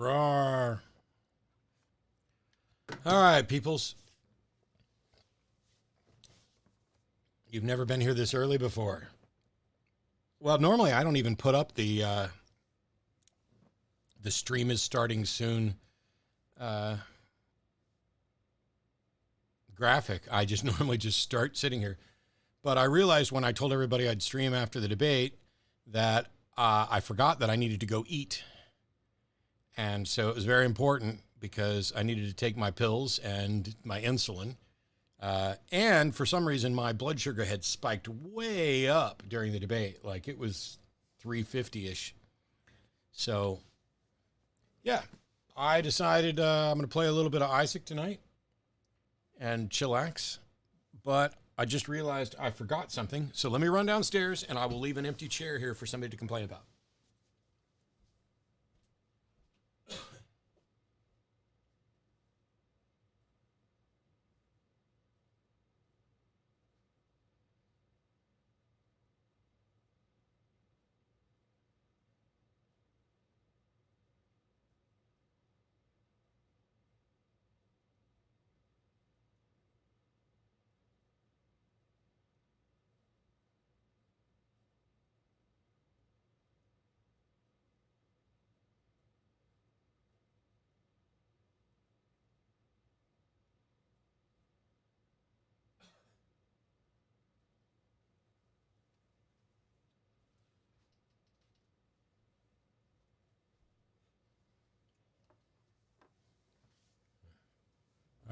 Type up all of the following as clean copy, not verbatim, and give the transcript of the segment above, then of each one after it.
Roar. All right, peoples. You've never been here this early before. Well, normally I don't even put up the stream is starting soon graphic. I just normally just start sitting here. But I realized when I told everybody I'd stream after the debate that I forgot that I needed to go eat. And so it was very important because I needed to take my pills and my insulin. And for some reason, my blood sugar had spiked way up during the debate. Like it was 350-ish. So, yeah, I decided I'm going to play a little bit of Isaac tonight and chillax. But I just realized I forgot something. So let me run downstairs and I will leave an empty chair here for somebody to complain about.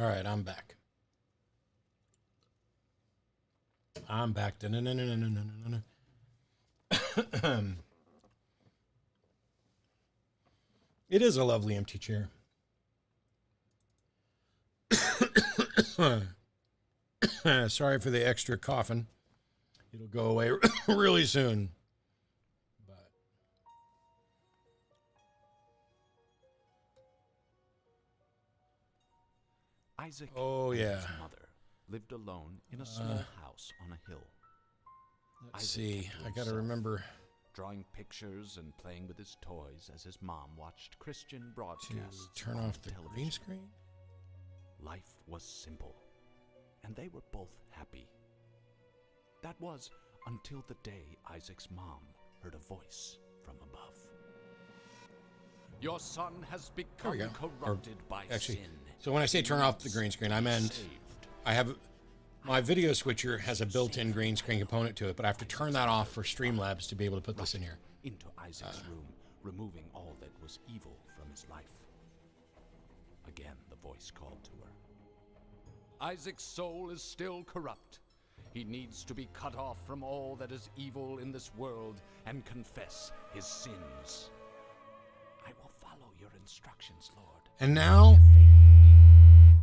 All right, I'm back. I'm back. It is a lovely empty chair. Sorry for the extra coughing. It'll go away really soon. But Isaac oh and yeah. his mother lived alone in a small house on a hill. Let's Isaac see. kept to I got to himself, remember drawing pictures and playing with his toys as his mom watched Christian to broadcasts turn on off the television. green screen. Life was simple, and they were both happy. That was until the day Isaac's mom heard a voice from above. Your son has There we become go. corrupted by Actually, sin. so when I say turn off the green screen, I meant Saved. I have my video switcher has a built-in green screen component to it, but I have to turn that off for Streamlabs to be able to put this in here. Into Isaac's room, removing all that was evil from his life. Again, the voice called to her. Isaac's soul is still corrupt. He needs to be cut off from all that is evil in this world and confess his sins. I will follow your instructions, Lord. And now,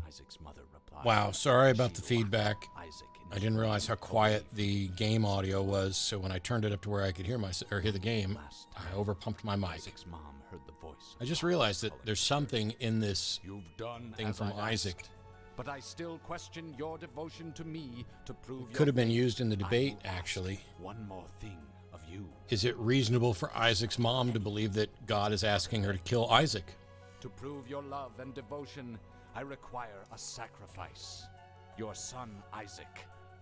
Isaac's mother replied. wow, sorry about the feedback. Isaac I didn't realize how quiet the game audio was, so when I turned it up to where I could hear hear the game, I overpumped my mic. Isaac's mom heard the voice. I just realized that there's something in this You've done thing as from I Isaac. asked, but I still question your devotion to me to prove Could have been faith. used in the I debate, will ask actually. One more thing of you. Is it reasonable for Isaac's mom to believe that God is asking her to kill Isaac? To prove your love and devotion, I require a sacrifice. Your son Isaac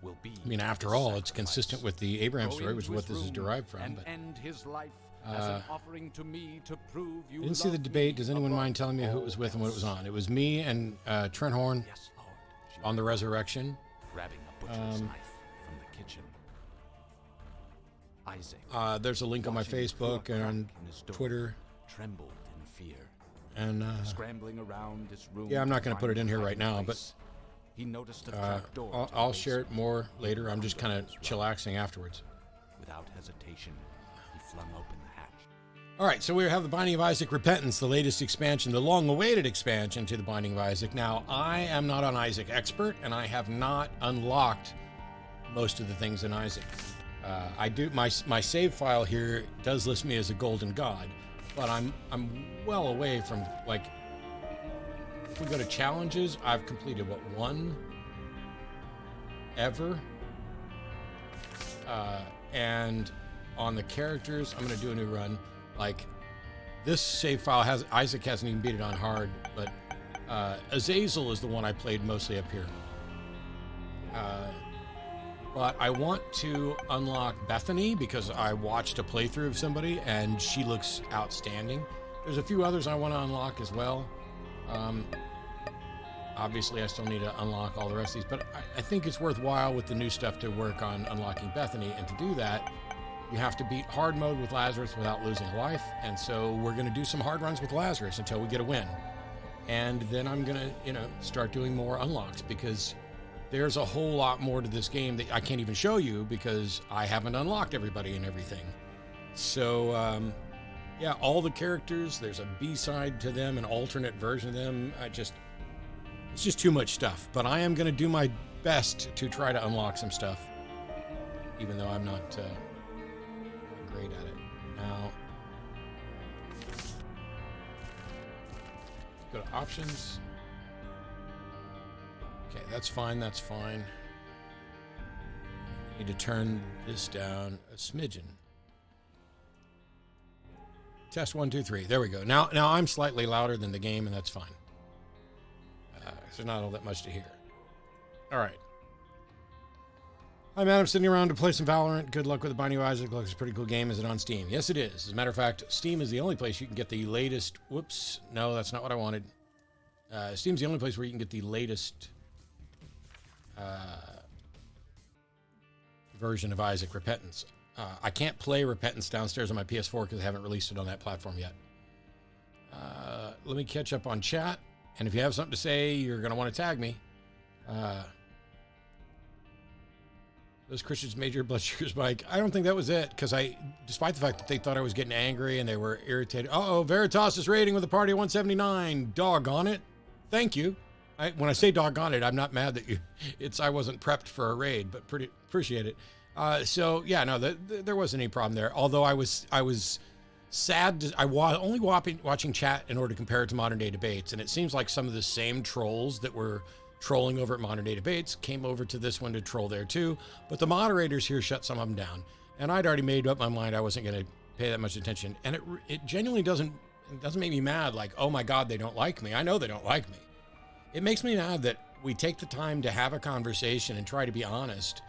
will be. I mean, after the all, it's sacrifice. consistent with the Abraham Go story, which is into what his this is room derived from. and But end his life as an offering to me to prove you I didn't see the love debate. me Does anyone above mind telling me who it was with and what it was all on? It was me and Trent Horn Yes, Lord. She on the Resurrection. grabbing a butcher's knife from the kitchen. Isaac. There's a link on my watching through a Facebook crack and in his door, Twitter. trembled in fear. And Scrambling around his room. yeah, I'm not going to put it find in here a right hiding now, but place. He noticed a trap door to the I'll share it basement. more later. I'm just kind of chillaxing afterwards. Without hesitation, he flung open the hatch. All right, so we have the Binding of Isaac Repentance, the latest expansion, the long-awaited expansion to the Binding of Isaac. Now, I am not an Isaac expert, and I have not unlocked most of the things in Isaac. I do my save file here does list me as a golden god, but I'm well away from, like, if we go to challenges, I've completed one ever, and on the characters, I'm gonna do a new run. Like, this save file has, Isaac hasn't even beat it on hard, but Azazel is the one I played mostly up here. But I want to unlock Bethany because I watched a playthrough of somebody and she looks outstanding. There's a few others I want to unlock as well. Obviously, I still need to unlock all the rest of these, but I think it's worthwhile with the new stuff to work on unlocking Bethany. And to do that, you have to beat hard mode with Lazarus without losing life. And so we're going to do some hard runs with Lazarus until we get a win. And then I'm going to, start doing more unlocks because there's a whole lot more to this game that I can't even show you because I haven't unlocked everybody and everything. So, yeah, all the characters, there's a B-side to them, an alternate version of them. It's just too much stuff. But I am going to do my best to try to unlock some stuff, even though I'm not great at it. Now, go to options. Okay, that's fine, that's fine. Need to turn this down a smidgen. Test 1, 2, 3. There we go. Now I'm slightly louder than the game, and that's fine. There's not all that much to hear. All right. Hi, Matt. I'm sitting around to play some Valorant. Good luck with the Binding of Isaac. Looks a pretty cool game. Is it on Steam? Yes, it is. As a matter of fact, Steam is the only place you can get the latest... Whoops. No, that's not what I wanted. Steam's the only place where you can get the latest version of Isaac Repentance. I can't play Repentance downstairs on my PS4 because I haven't released it on that platform yet. Let me catch up on chat. And if you have something to say, you're going to want to tag me. Those Christians made your blood sugar spike. I don't think that was it, because despite the fact that they thought I was getting angry and they were irritated. Uh-oh, Veritas is raiding with a party of 179. Doggone it. Thank you. When I say doggone it, I'm not mad that I wasn't prepped for a raid, but pretty appreciate it. So yeah, no, there wasn't any problem there. Although I was sad. I was only watching chat in order to compare it to modern day debates, and it seems like some of the same trolls that were trolling over at modern day debates came over to this one to troll there too. But the moderators here shut some of them down, and I'd already made up my mind I wasn't going to pay that much attention. And it genuinely doesn't make me mad. Like, oh my God, they don't like me. I know they don't like me. It makes me mad that we take the time to have a conversation and try to be honest.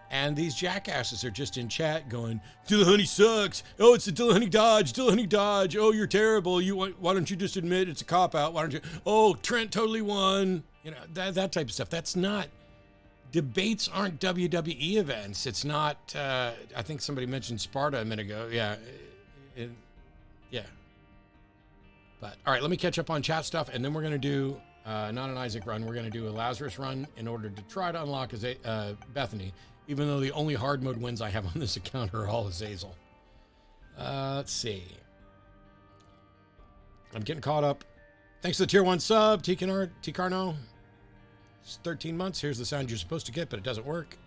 And these jackasses are just in chat going, Dillahunty sucks. Oh, it's the Dillahunty Dodge. Dillahunty Dodge. Oh, you're terrible. Why don't you just admit it's a cop-out? Why don't you? Oh, Trent totally won. That type of stuff. That's not... Debates aren't WWE events. It's not... I think somebody mentioned Sparta a minute ago. Yeah. Yeah. But, all right, let me catch up on chat stuff, and then we're going to do... not an Isaac run. We're going to do a Lazarus run in order to try to unlock Bethany, even though the only hard mode wins I have on this account are all Azazel. Let's see. I'm getting caught up. Thanks to the tier 1 sub, T-Carno. It's 13 months. Here's the sound you're supposed to get, but it doesn't work.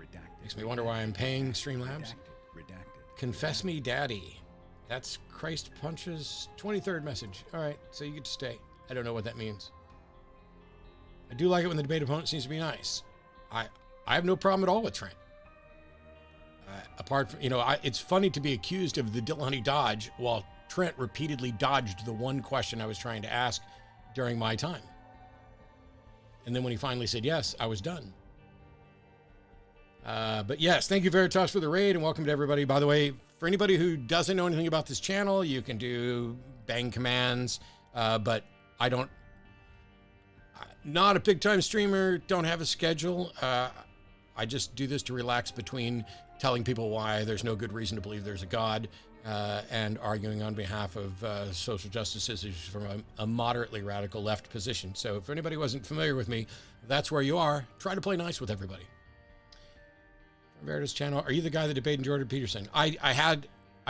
Redacted. Makes me wonder why I'm paying Streamlabs. Redacted. Confess me, daddy. That's Christ Punch's 23rd message. All right, so you get to stay. I don't know what that means. I do like it when the debate opponent seems to be nice. I have no problem at all with Trent. Apart from, it's funny to be accused of the Dillahunty Dodge while Trent repeatedly dodged the one question I was trying to ask during my time. And then when he finally said yes, I was done. But yes, thank you Veritas for the raid and welcome to everybody. By the way, for anybody who doesn't know anything about this channel, you can do bang commands, but I don't. Not a big time streamer, don't have a schedule. I just do this to relax between telling people why there's no good reason to believe there's a God and arguing on behalf of social justice issues from a moderately radical left position. So if anybody wasn't familiar with me, that's where you are. Try to play nice with everybody. Veritas channel, are you the guy that debated Jordan Peterson? I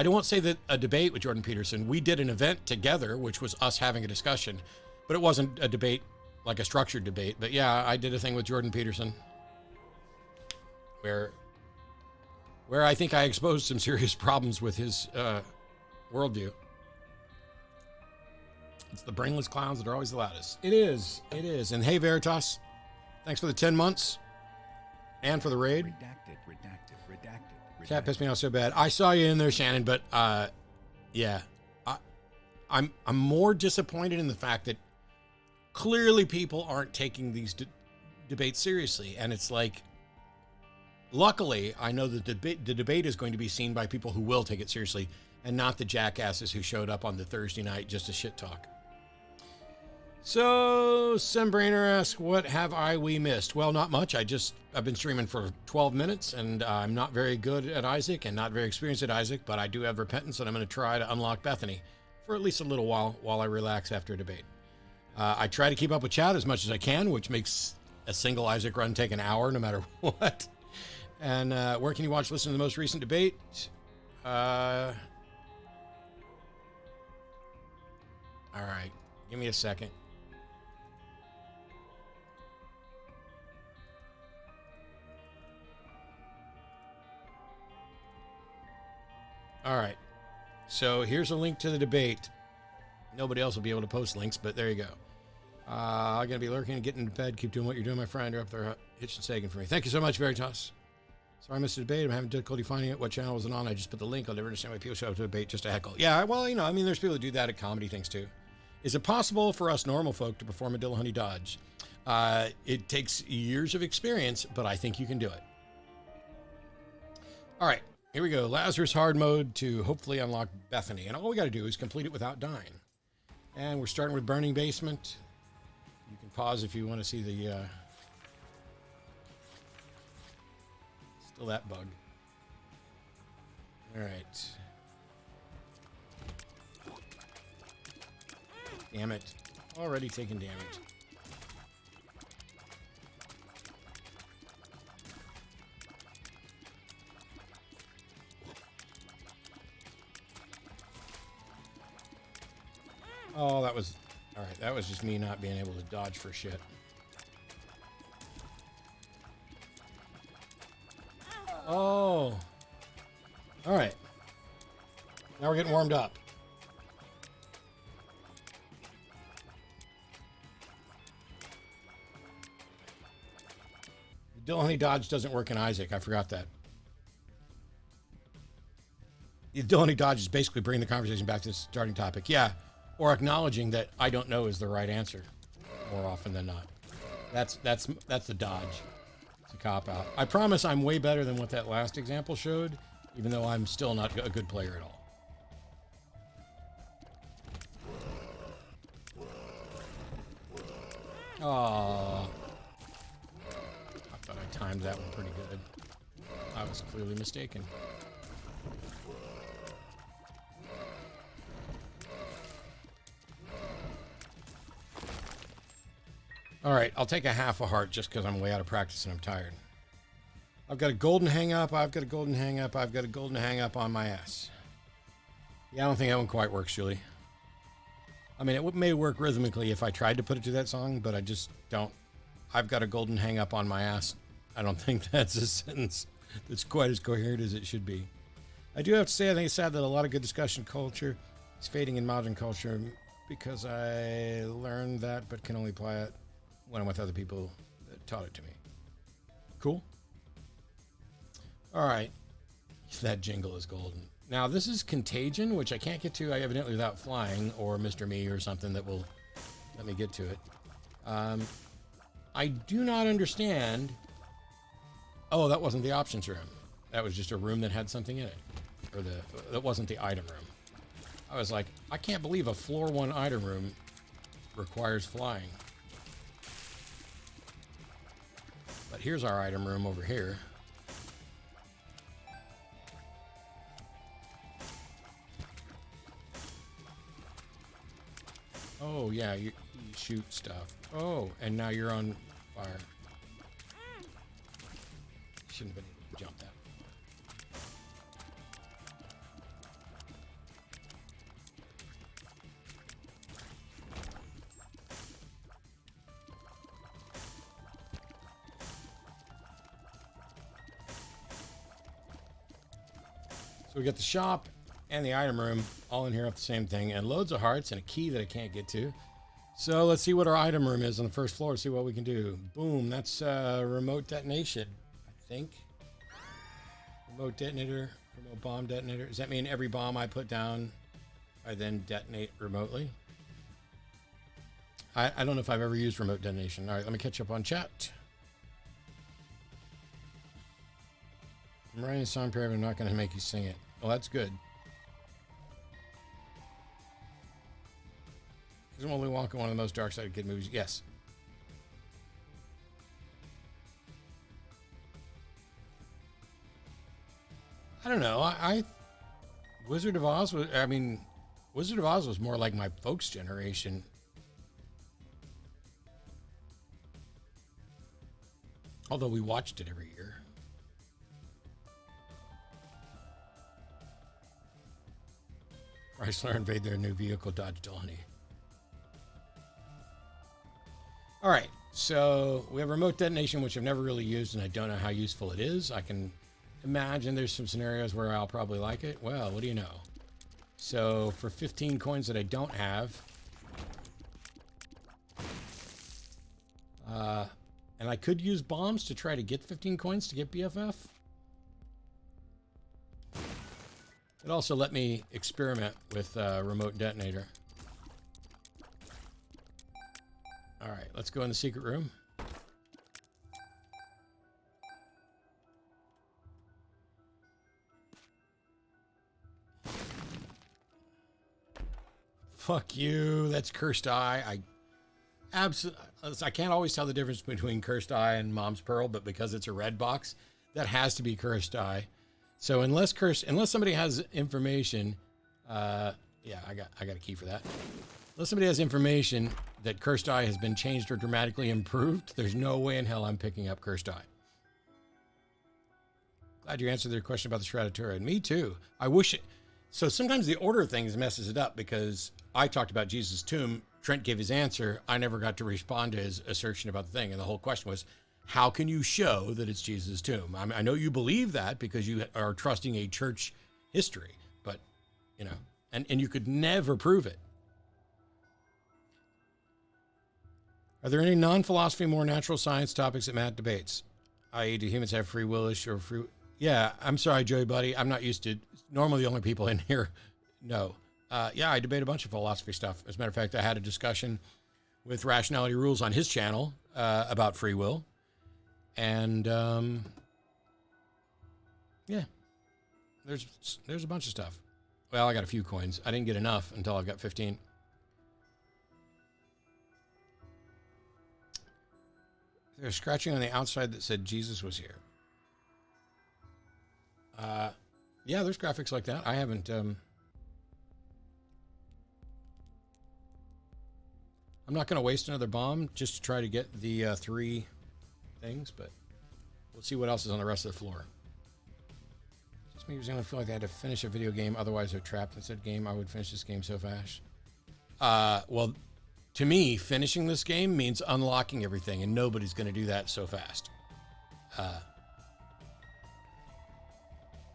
don't want to say that a debate with Jordan Peterson. We did an event together, which was us having a discussion, but it wasn't a debate like a structured debate. But yeah, I did a thing with Jordan Peterson where I think I exposed some serious problems with his worldview. It's the brainless clowns that are always the loudest. It is. And hey, Veritas, thanks for the 10 months and for the raid. Redacted. Cat pissed me off so bad. I saw you in there, Shannon, but yeah. I'm more disappointed in the fact that clearly people aren't taking these debates seriously. And it's like, luckily, I know that the debate is going to be seen by people who will take it seriously and not the jackasses who showed up on the Thursday night just to shit talk. So, Sembrainer asks, what have we missed? Well, not much. I've been streaming for 12 minutes, and I'm not very good at Isaac and not very experienced at Isaac, but I do have Repentance, and I'm going to try to unlock Bethany for at least a little while I relax after a debate. I try to keep up with chat as much as I can, which makes a single Isaac run take an hour no matter what. And where can you listen to the most recent debate? All right, give me a second. All right, so here's a link to the debate. Nobody else will be able to post links, but there you go. I'm going to be lurking and getting into bed. Keep doing what you're doing, my friend. You're up there hitching sagging for me. Thank you so much, Veritas. Sorry I missed the debate. I'm having difficulty finding it. What channel was it on? I just put the link. I'll never understand why people show up to a debate just to heckle. Yeah, well, there's people who do that at comedy things too. Is it possible for us normal folk to perform a Dillahunty dodge? It takes years of experience, but I think you can do it. All right. Here we go. Lazarus hard mode to hopefully unlock Bethany. And all we got to do is complete it without dying. And we're starting with Burning Basement. You can pause if you want to see the... still that bug. All right. Damn it. Already taking damage. Oh, that was... All right, that was just me not being able to dodge for shit. Oh. All right. Now we're getting warmed up. The Dillahunty dodge doesn't work in Isaac. I forgot that. The Dillahunty dodge is basically bringing the conversation back to the starting topic. Yeah. Or acknowledging that I don't know is the right answer more often than not. That's the dodge. It's a cop-out. I promise I'm way better than what that last example showed, even though I'm still not a good player at all. Aww. I thought I timed that one pretty good. I was clearly mistaken. All right, I'll take a half a heart just because I'm way out of practice and I'm tired. I've got a golden hang-up, I've got a golden hang-up, I've got a golden hang-up on my ass. Yeah, I don't think that one quite works, Julie. I mean, it may work rhythmically if I tried to put it to that song, but I just don't. I've got a golden hang-up on my ass. I don't think that's a sentence that's quite as coherent as it should be. I do have to say, I think it's sad that a lot of good discussion culture is fading in modern culture because I learned that but can only apply it when I'm with other people that taught it to me. Cool. All right. That jingle is golden. Now, this is Contagion, which I can't get to evidently without flying, or Mr. Me or something that will let me get to it. I do not understand. Oh, that wasn't the options room. That was just a room that had something in it. Or that wasn't the item room. I was like, I can't believe a floor 1 item room requires flying. But here's our item room over here. Oh, yeah, you shoot stuff. Oh, and now you're on fire. Shouldn't have been able to jump that. So we got the shop and the item room all in here off the same thing, and loads of hearts and a key that I can't get to. So let's see what our item room is on the first floor, see what we can do. Boom, that's remote detonation, I think. Remote detonator, remote bomb detonator. Does that mean every bomb I put down, I then detonate remotely. I don't know if I've ever used remote detonation. All right, let me catch up on chat. I'm writing a song, Perry, but I'm not going to make you sing it. Well, that's good. Isn't Willy Wonka one of the most dark-sided kid movies? Yes. I don't know. Wizard of Oz was more like my folks' generation. Although we watched it every year. Chrysler invade their new vehicle, Dodge Delaney. All right, so we have remote detonation, which I've never really used, and I don't know how useful it is. I can imagine there's some scenarios where I'll probably like it. Well, what do you know? So for 15 coins that I don't have, and I could use bombs to try to get 15 coins to get BFF. It also let me experiment with remote detonator. All right, let's go in the secret room. Fuck you. That's Cursed Eye. I can't always tell the difference between Cursed Eye and Mom's Pearl, but because it's a red box, that has to be Cursed Eye. So unless somebody has information, yeah, I got a key for that. Unless somebody has information that Cursed Eye has been changed or dramatically improved, there's no way in hell I'm picking up Cursed Eye. Glad you answered their question about the Stratatura. And me too. I wish it. So sometimes the order of things messes it up because I talked about Jesus' tomb. Trent gave his answer. I never got to respond to his assertion about the thing. And the whole question was, how can you show that it's Jesus' tomb? I know you believe that because you are trusting a church history, but, you know, and you could never prove it. Are there any non-philosophy, more natural science topics that Matt debates? I.e., do humans have free willish or free... Yeah, I'm sorry, Joey Buddy. I'm not used to... Normally, the only people in here know. Yeah, I debate a bunch of philosophy stuff. As a matter of fact, I had a discussion with Rationality Rules on his channel about free will. And, yeah, there's a bunch of stuff. Well, I got a few coins. I didn't get enough until I got 15. There's scratching on the outside that said Jesus was here. Yeah, there's graphics like that. I haven't, I'm not going to waste another bomb just to try to get the 3 things, but we'll see what else is on the rest of the floor. Just me I feel like I had to finish a video game, otherwise they're trapped in said game. I would finish this game so fast. Well, to me, finishing this game means unlocking everything, and nobody's going to do that so fast.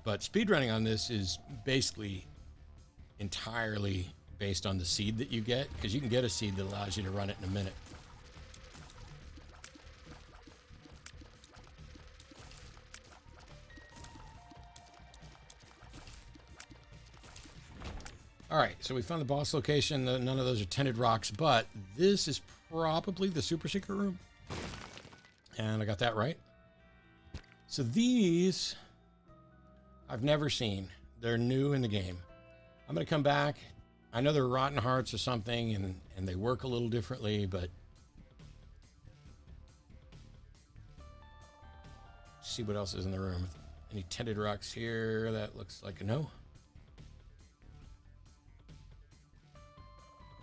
But speedrunning on this is basically entirely based on the seed that you get, because you can get a seed that allows you to run it in a minute. All right, so we found the boss location. None of those are tinted rocks, but this is probably the super secret room. And I got that right. So these I've never seen. They're new in the game. I'm going to come back. I know they're rotten hearts or something, and they work a little differently, but see what else is in the room. Any tinted rocks here? That looks like a no.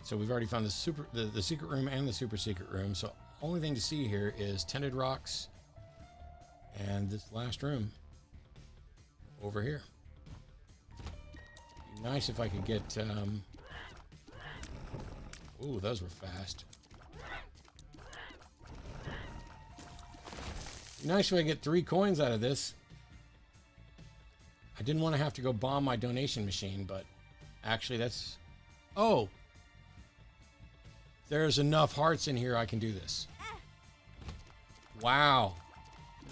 So we've already found the secret room and the super secret room. So only thing to see here is tinted rocks and this last room over here. Be nice if I could get ooh, those were fast. Be nice if I get 3 coins out of this. I didn't want to have to go bomb my donation machine, but actually that's... Oh! There's enough hearts in here I can do this. Wow.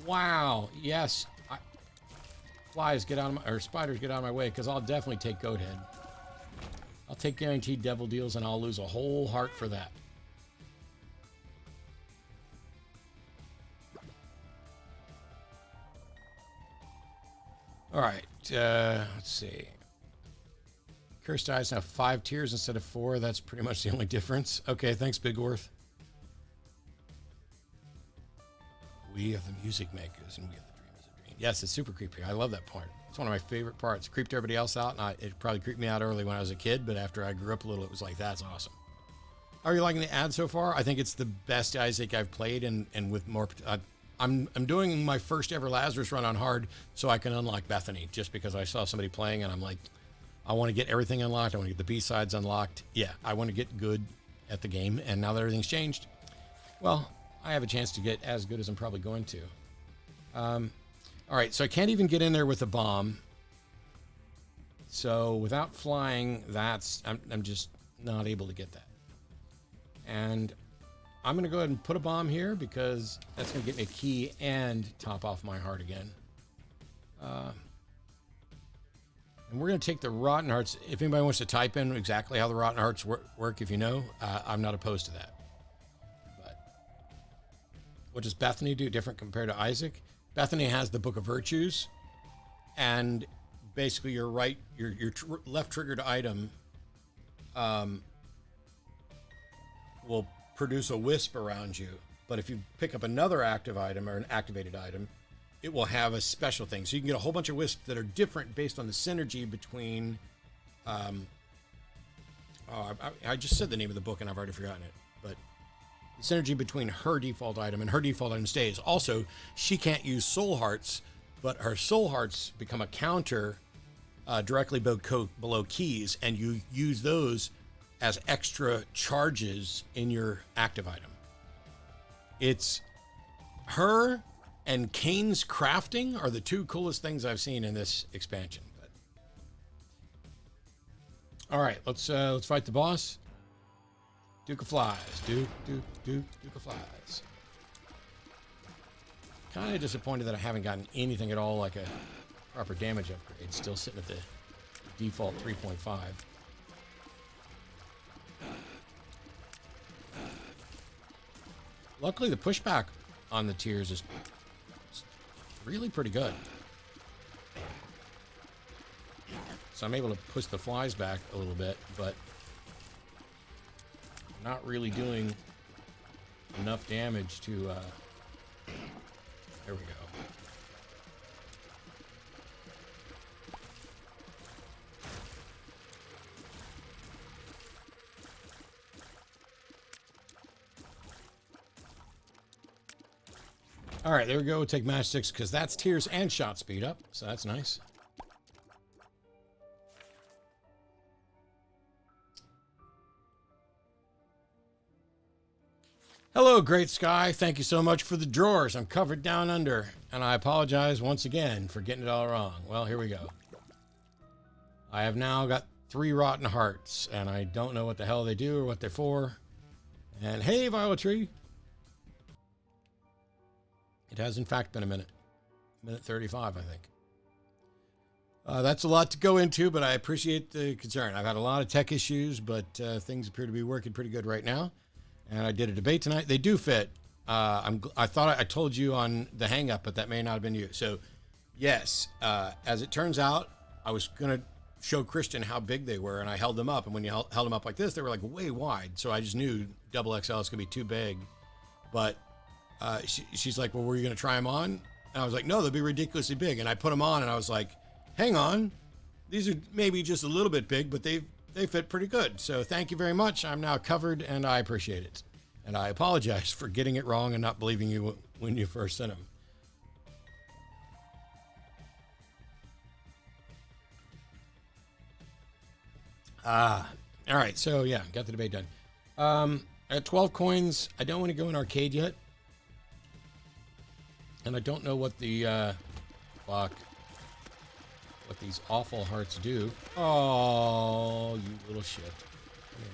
Wow. Yes. Flies, get out of my... Or spiders, get out of my way, because I'll definitely take Goat Head. take guaranteed devil deals, and I'll lose a whole heart for that. All right, let's see. Cursed Eyes now 5 tiers instead of 4. That's pretty much the only difference. Okay, thanks, Bigworth. We are the music makers, and we are the dreamers of dreams. Yes, it's super creepy. I love that part. It's one of my favorite parts. It creeped everybody else out, and it probably creeped me out early when I was a kid, but after I grew up a little, it was like, that's awesome. How are you liking the ad so far? I think it's the best Isaac I've played, and with more... I'm doing my first ever Lazarus run on hard so I can unlock Bethany, just because I saw somebody playing, and I'm like, I want to get everything unlocked. I want to get the B-sides unlocked. Yeah, I want to get good at the game, and now that everything's changed, well, I have a chance to get as good as I'm probably going to. All right, so I can't even get in there with a bomb. So without flying, I'm just not able to get that. And I'm going to go ahead and put a bomb here because that's going to get me a key and top off my heart again. And we're going to take the Rotten Hearts. If anybody wants to type in exactly how the Rotten Hearts work, if you know, I'm not opposed to that. But what does Bethany do different compared to Isaac? Bethany has the Book of Virtues, and basically your left triggered item will produce a wisp around you. But if you pick up another active item or an activated item, it will have a special thing. So you can get a whole bunch of wisps that are different based on the synergy between... I just said the name of the book and I've already forgotten it. But the synergy between her default item and her default item stays. Also, she can't use soul hearts, but her soul hearts become a counter directly below keys, and you use those as extra charges in your active item. It's her and Kane's crafting are the two coolest things I've seen in this expansion. But all right, let's fight the boss. Duke of Flies, Duke of Flies. Kind of disappointed that I haven't gotten anything at all like a proper damage upgrade. Still sitting at the default 3.5. Luckily, the pushback on the tiers is really pretty good. So I'm able to push the flies back a little bit, but not really doing enough damage to... there we go. All right, there we go. We'll take matchsticks because that's tiers and shot speed up, so that's nice. Hello, Great Sky. Thank you so much for the drawers. I'm covered down under, and I apologize once again for getting it all wrong. Well, here we go. I have now got 3 Rotten Hearts, and I don't know what the hell they do or what they're for. And hey, Violet Tree. It has, in fact, been a minute. Minute 35, I think. That's a lot to go into, but I appreciate the concern. I've had a lot of tech issues, but things appear to be working pretty good right now. And I did a debate tonight. They do fit. I thought I told you on the hang-up, but that may not have been you. So, yes, as it turns out, I was going to show Christian how big they were, and I held them up. And when you held them up like this, they were like way wide. So I just knew double XL is going to be too big. But she's like, well, were you going to try them on? And I was like, no, they'll be ridiculously big. And I put them on, and I was like, hang on. These are maybe just a little bit big, but they fit pretty good. So thank you very much. I'm now covered, and I appreciate it. And I apologize for getting it wrong and not believing you when you first sent them. All right. So, yeah, got the debate done. I got 12 coins. I don't want to go in arcade yet. And I don't know what the, what these awful hearts do. Oh, you little shit. Come here.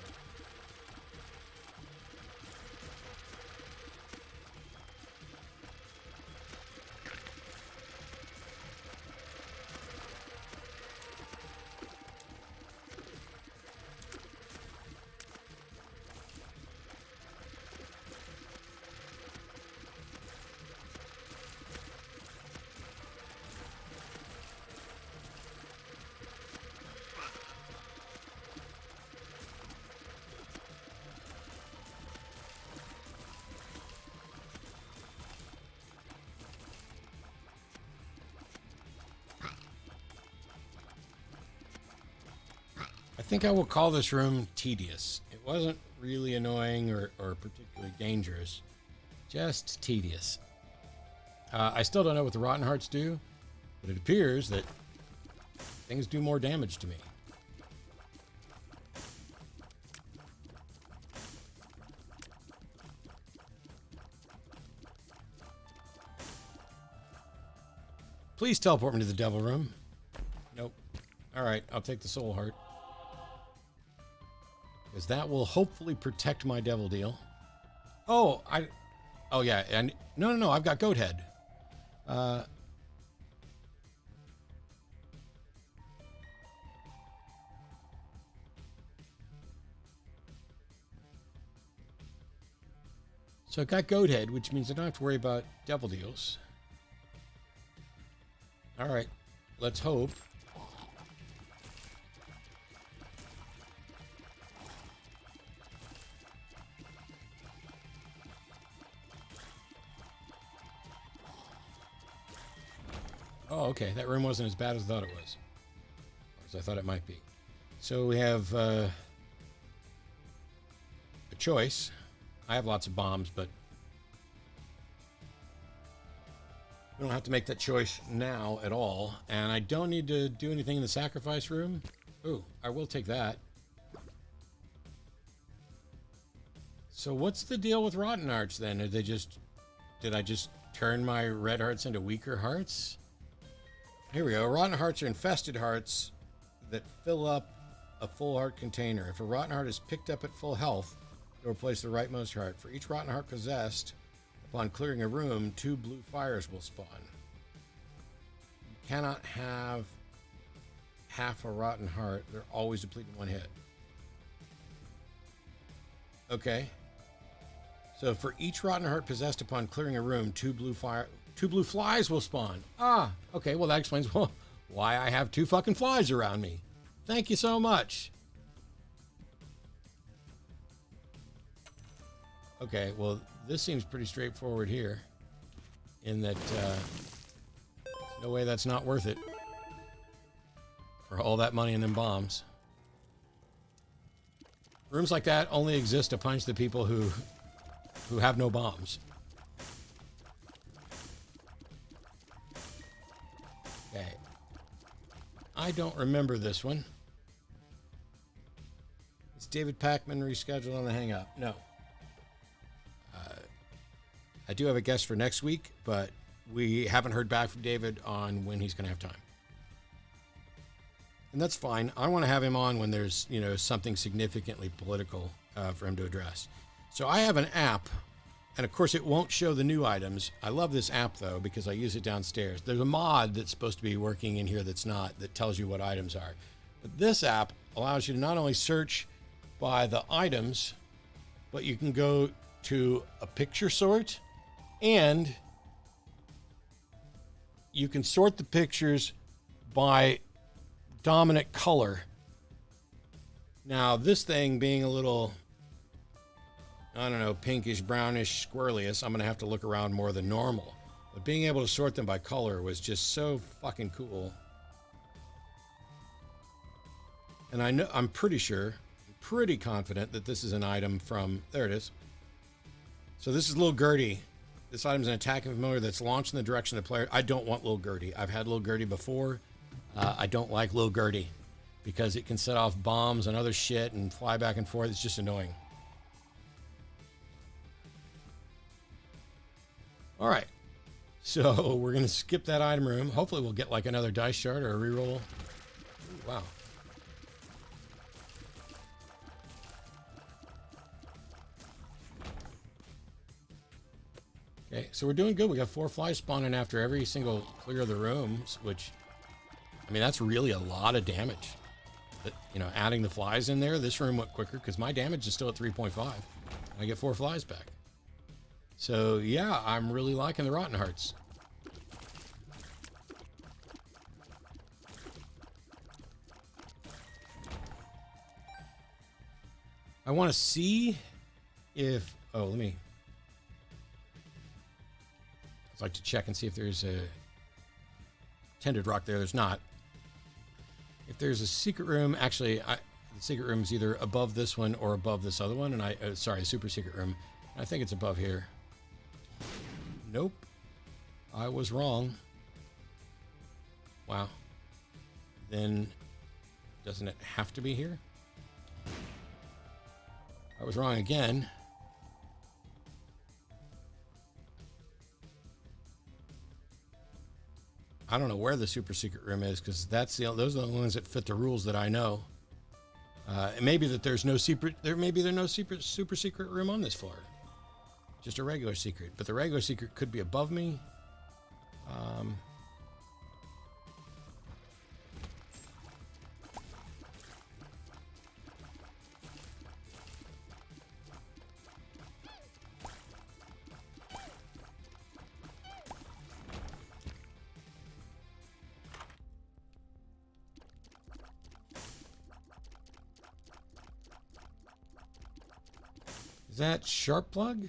think I will call this room tedious. It wasn't really annoying or particularly dangerous, just tedious. I still don't know what the Rotten Hearts do, but it appears that things do more damage to me. Please teleport me to the devil room. Nope. All right, I'll take the soul heart. Because that will hopefully protect my devil deal. Oh, yeah, and no, I've got goat head. So I got goat head, which means I don't have to worry about devil deals. All right, let's hope. Oh, okay, that room wasn't as bad as I thought it was. Or as I thought it might be. So we have a choice. I have lots of bombs, but we don't have to make that choice now at all. And I don't need to do anything in the sacrifice room. Ooh, I will take that. So what's the deal with Rotten Hearts then? Did I just turn my red hearts into weaker hearts? Here we go. Rotten Hearts are infested hearts that fill up a full heart container. If a Rotten Heart is picked up at full health, it'll replace the rightmost heart. For each Rotten Heart possessed, upon clearing a room, 2 blue fires will spawn. You cannot have half a Rotten Heart. They're always depleted in one hit. Okay. So for each Rotten Heart possessed upon clearing a room, 2 blue flies will spawn. Ah, okay. Well, that explains why I have 2 fucking flies around me. Thank you so much. Okay, well, this seems pretty straightforward here. In that, no way that's not worth it. For all that money and them bombs. Rooms like that only exist to punish the people who have no bombs. Okay. I don't remember this one. Is David Packman rescheduled on the Hang Up? No. I do have a guest for next week, but we haven't heard back from David on when he's going to have time. And that's fine. I want to have him on when there's, something significantly political for him to address. So I have an app, and of course it won't show the new items. I love this app, though, because I use it downstairs. There's a mod that's supposed to be working in here that's not, that tells you what items are. But this app allows you to not only search by the items, but you can go to a picture sort, and you can sort the pictures by dominant color. Now, this thing being a little, I don't know, pinkish, brownish, squirrelious, I'm going to have to look around more than normal. But being able to sort them by color was just so fucking cool. And I'm pretty confident that this is an item from, there it is. So this is Lil Gertie. This item is an attacking familiar that's launched in the direction of the player. I don't want Lil Gertie. I've had Lil Gertie before. I don't like Lil Gertie because it can set off bombs and other shit and fly back and forth. It's just annoying. All right. So we're going to skip that item room. Hopefully we'll get like another dice shard or a reroll. Ooh, wow. Okay, so we're doing good. We got 4 flies spawning after every single clear of the rooms, which, I mean, that's really a lot of damage. But, adding the flies in there, this room went quicker because my damage is still at 3.5. I get 4 flies back. So, yeah, I'm really liking the Rotten Hearts. I want to see if, let me, I'd like to check and see if there's a tended rock there. There's not. If there's a secret room, actually, The secret room is either above this one or above this other one. And sorry, super secret room. I think it's above here. Nope. I was wrong. Wow. Then doesn't it have to be here? I was wrong again. I don't know where the super secret room is because those are the ones that fit the rules that I know. It may be that there's no secret. Maybe there's no super secret room on this floor. Just a regular secret, but the regular secret could be above me. Is that sharp plug?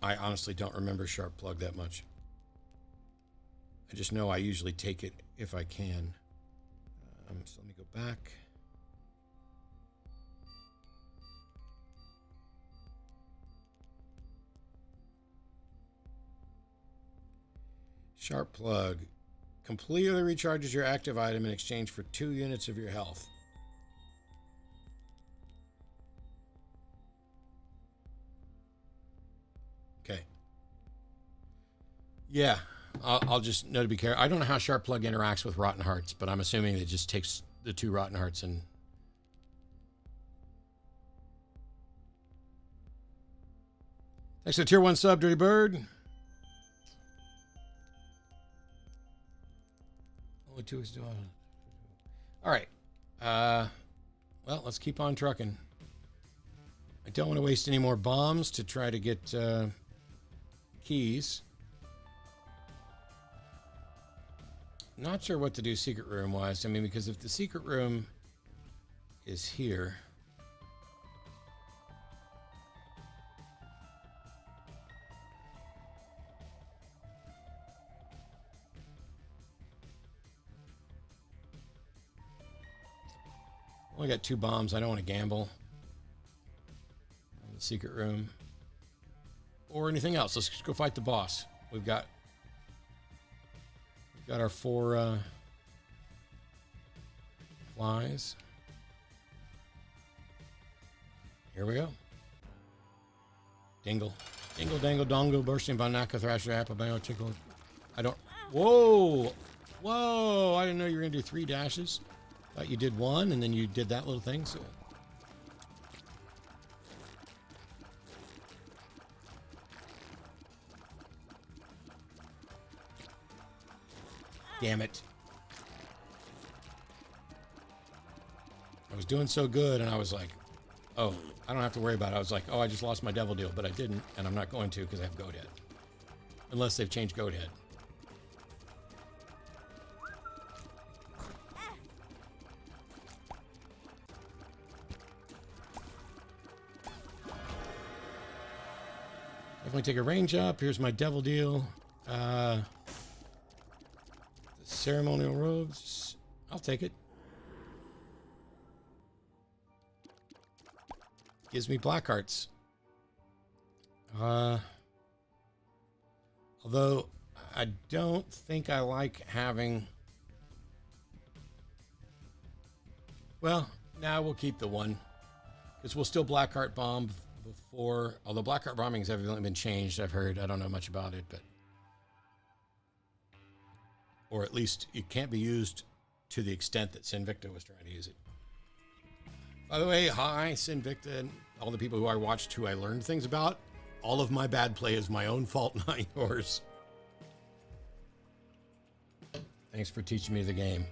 I honestly don't remember sharp plug that much. I just know I usually take it if I can. So let me go back. Sharp plug. Completely recharges your active item in exchange for 2 units of your health. Okay. Yeah, I'll just know to be careful. I don't know how sharp plug interacts with rotten hearts, but I'm assuming it just takes the 2 rotten hearts and... Thanks to the tier 1 sub, Dirty Bird. Only 2 is doing. All right. Well, let's keep on trucking. I don't want to waste any more bombs to try to get keys. Not sure what to do secret room wise. I mean, because if the secret room is here. Only got 2 bombs. I don't want to gamble on the secret room or anything else. Let's just go fight the boss. We've got our 4 flies. Here we go. Dingle. Dingle, dangle, dongle, bursting, vanaka, thrasher, apple, bango, tickle. I don't... Whoa! Whoa! I didn't know you were going to do 3 dashes. Thought you did 1, and then you did that little thing. So. Damn it. I was doing so good, and I was like, oh, I don't have to worry about it. I was like, oh, I just lost my devil deal, but I didn't, and I'm not going to because I have Goat Head. Unless they've changed Goat Head. Definitely take a range up. Here's my devil deal. Ceremonial robes. I'll take it. Gives me black hearts. Although I don't think I like having... Well, now we'll keep the 1. Because we'll still black heart bomb before... Although black heart bombing has evidently been changed, I've heard. I don't know much about it, but... Or at least it can't be used to the extent that Sinvicta was trying to use it. By the way, hi, Sinvicta, and all the people who I watched who I learned things about. All of my bad play is my own fault, not yours. Thanks for teaching me the game.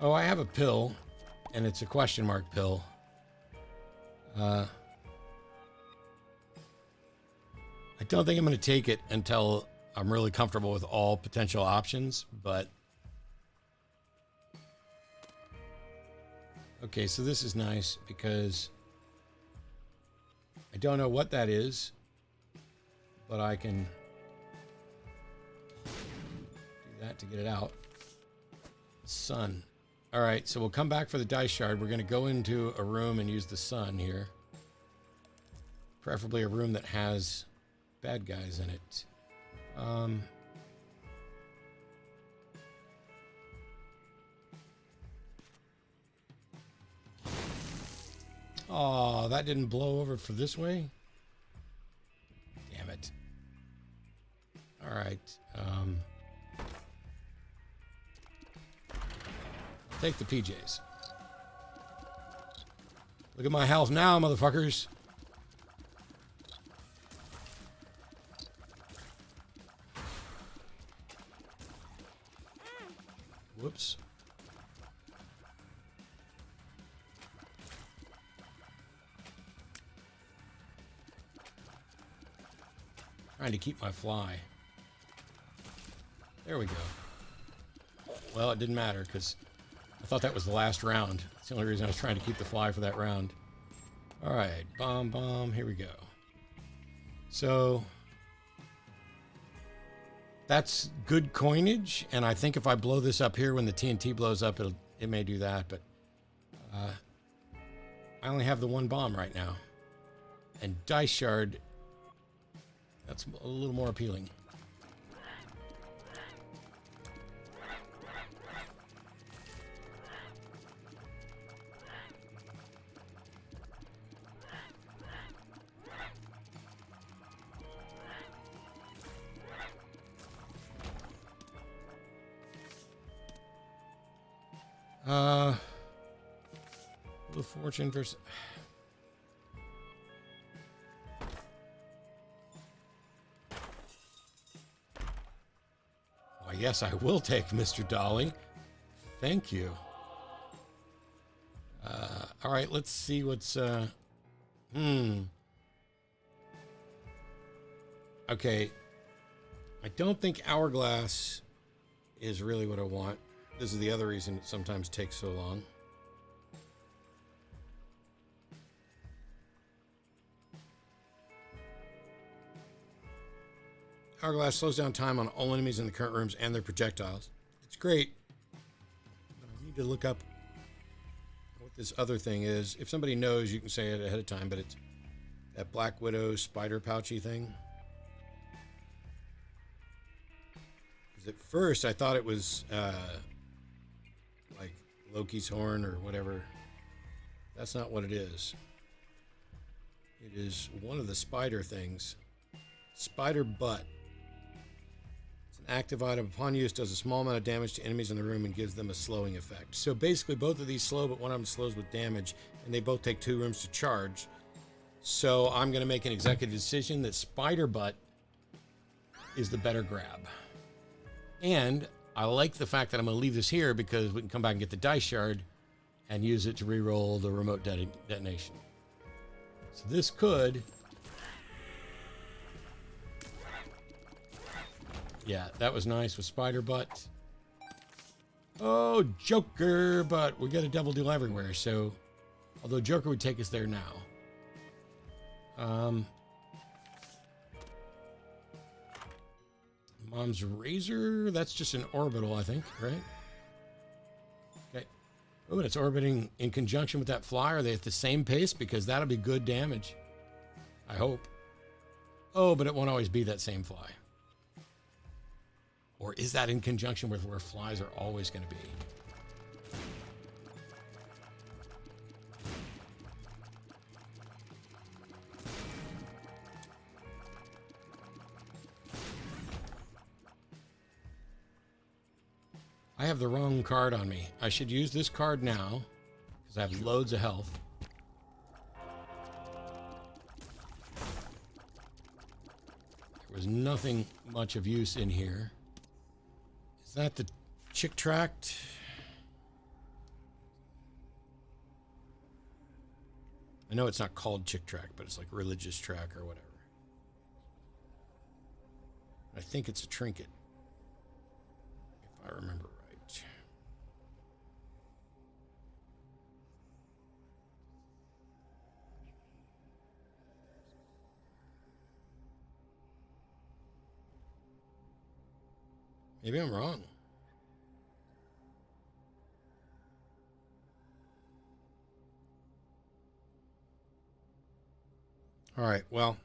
Oh, I have a pill, and it's a question mark pill. I don't think I'm going to take it until I'm really comfortable with all potential options, but... Okay, so this is nice because I don't know what that is, but I can do that to get it out. Sun. All right, so we'll come back for the dice shard. We're going to go into a room and use the sun here. Preferably a room that has bad guys in it. Oh, that didn't blow over for this way? Damn it. All right. Take the PJs. Look at my health now, motherfuckers. Whoops. Trying to keep my fly. There we go. Well, it didn't matter because I thought that was the last round. That's the only reason I was trying to keep the fly for that round. All right, bomb. Here we go. So that's good coinage, and I think if I blow this up here when the TNT blows up, it may do that. But I only have the one bomb right now, and dice shard. That's a little more appealing. Wheel of Fortune versus... Why, yes, I will take Mr. Dolly. Thank you. All right, let's see what's... Okay. I don't think Hourglass is really what I want. This is the other reason it sometimes takes so long. Hourglass slows down time on all enemies in the current rooms and their projectiles. It's great, but I need to look up what this other thing is. If somebody knows, you can say it ahead of time, but it's that Black Widow spider pouchy thing. Because at first I thought it was like Loki's horn or whatever. That's not what it is. It is one of the spider things. Spider butt. Active item upon use does a small amount of damage to enemies in the room and gives them a slowing effect. So basically both of these slow, but one of them slows with damage, and they both take 2 rooms to charge. So I'm going to make an executive decision that Spider Butt is the better grab. And I like the fact that I'm going to leave this here because we can come back and get the dice shard and use it to re-roll the remote detonation. So this could... Yeah, that was nice with Spider Butt. Oh, Joker, but we got a double deal everywhere, so... Although Joker would take us there now. Mom's Razor, that's just an orbital, I think, right? Okay. Oh, and it's orbiting in conjunction with that fly. Are they at the same pace? Because that'll be good damage. I hope. Oh, but it won't always be that same fly. Or is that in conjunction with where flies are always going to be? I have the wrong card on me. I should use this card now because I have loads of health. There was nothing much of use in here. Is that the chick tract? I know it's not called chick track, but it's like religious track or whatever. I think it's a trinket, if I remember right. Maybe I'm wrong. All right, well,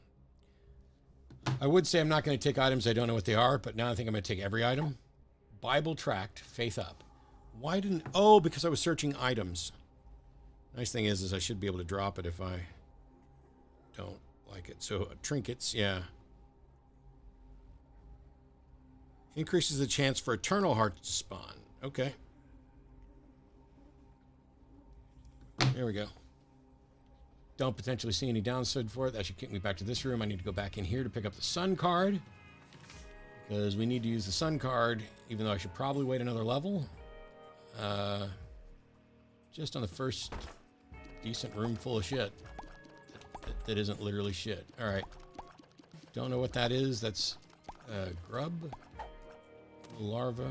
I would say I'm not going to take items I don't know what they are, but now I think I'm going to take every item. Bible tract, faith up. Why didn't... Oh, because I was searching items. Nice thing is I should be able to drop it if I don't like it. So trinkets, yeah. Increases the chance for eternal hearts to spawn. Okay. There we go. Don't potentially see any downside for it. That should kick me back to this room. I need to go back in here to pick up the sun card, because we need to use the sun card, even though I should probably wait another level. Just on the first decent room full of shit. That isn't literally shit. All right. Don't know what that is. That's grub. Larva.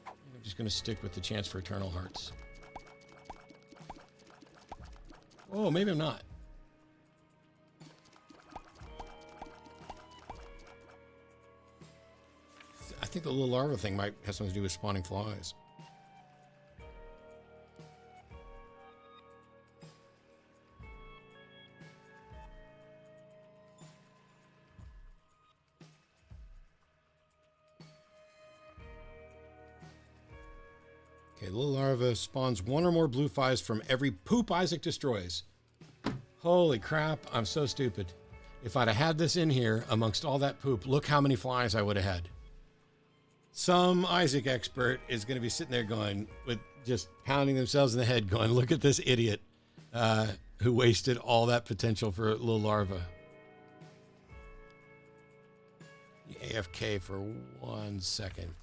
I'm just going to stick with the chance for eternal hearts. Oh, maybe I'm not. I think the little larva thing might have something to do with spawning flies. Okay, the little larva spawns one or more blue flies from every poop Isaac destroys. Holy crap, I'm so stupid. If I'd have had this in here amongst all that poop, look how many flies I would have had. Some Isaac expert is going to be sitting there going, with just pounding themselves in the head going, look at this idiot who wasted all that potential for a little larva. AFK for 1 second.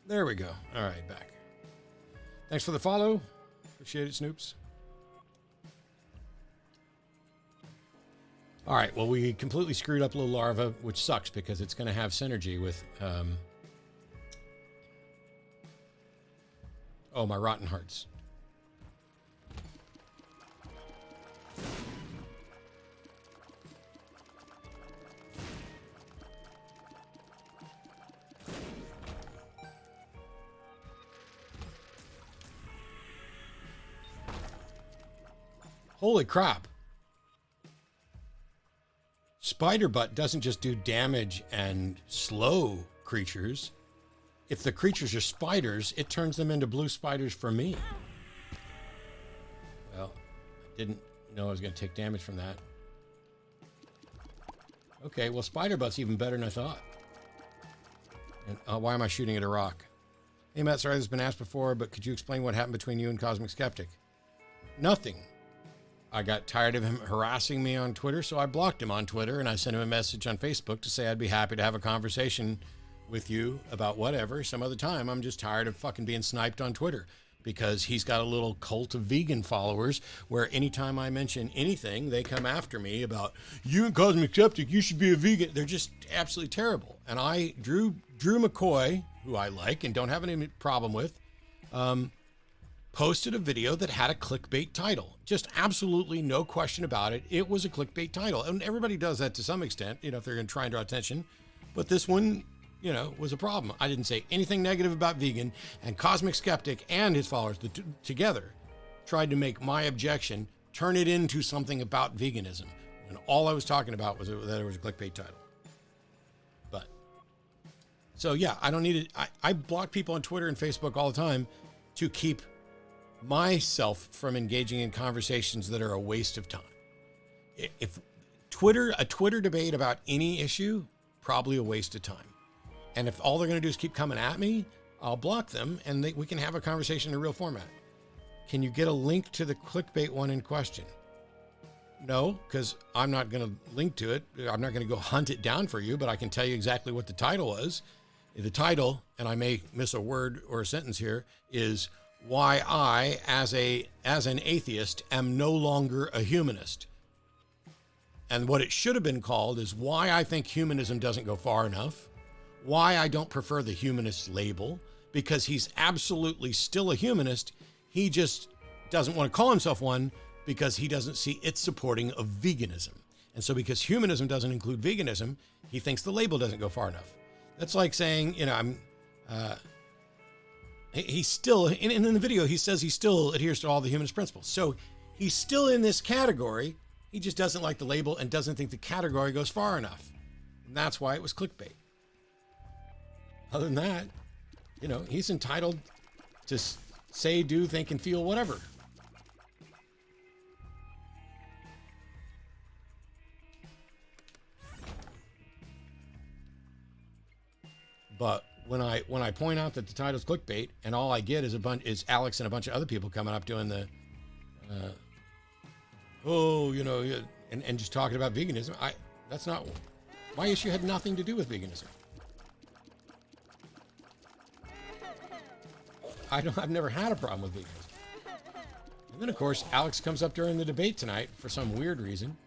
There we go. All right, back. Thanks for the follow. Appreciate it, Snoops. All right, well, we completely screwed up Little Larva, which sucks because it's going to have synergy with... oh, my Rotten Hearts. Holy crap. Spider Butt doesn't just do damage and slow creatures. If the creatures are spiders, it turns them into blue spiders for me. Well, I didn't know I was going to take damage from that. Okay, well, Spider Butt's even better than I thought. And why am I shooting at a rock? Hey, Matt, sorry this has been asked before, but could you explain what happened between you and Cosmic Skeptic? Nothing. I got tired of him harassing me on Twitter, so I blocked him on Twitter, and I sent him a message on Facebook to say I'd be happy to have a conversation with you about whatever some other time. I'm just tired of fucking being sniped on Twitter because he's got a little cult of vegan followers where anytime I mention anything, they come after me about, you and Cosmic Skeptic, you should be a vegan. They're just absolutely terrible. And I, Drew McCoy, who I like and don't have any problem with, posted a video that had a clickbait title. Just absolutely no question about it. It was a clickbait title. And everybody does that to some extent, you know, if they're going to try and draw attention. But this one, you know, was a problem. I didn't say anything negative about vegan, and Cosmic Skeptic and his followers together tried to make my objection turn it into something about veganism, And all I was talking about was that it was a clickbait title. But, so yeah, I don't need it. I block people on Twitter and Facebook all the time to keep myself from engaging in conversations that are a waste of time. If a Twitter debate about any issue, probably a waste of time. And if all they're going to do is keep coming at me, I'll block them and we can have a conversation in a real format. Can you get a link to the clickbait one in question? No, because I'm not going to link to it. I'm not going to go hunt it down for you, but I can tell you exactly what the title was. The title, and I may miss a word or a sentence here, is why I, as an atheist, am no longer a humanist. And what it should have been called is why I think humanism doesn't go far enough, why I don't prefer the humanist label, because he's absolutely still a humanist. He just doesn't want to call himself one because he doesn't see it supporting of veganism. And so because humanism doesn't include veganism, he thinks the label doesn't go far enough. That's like saying, he's still, in the video, he says he still adheres to all the humanist principles. So he's still in this category. He just doesn't like the label and doesn't think the category goes far enough. And that's why it was clickbait. Other than that, he's entitled to say, do, think, and feel whatever. But when I point out that the title's clickbait and all I get is Alex and a bunch of other people coming up doing the and just talking about veganism, that's not, my issue had nothing to do with veganism. I've never had a problem with veganism. And then of course Alex comes up during the debate tonight for some weird reason,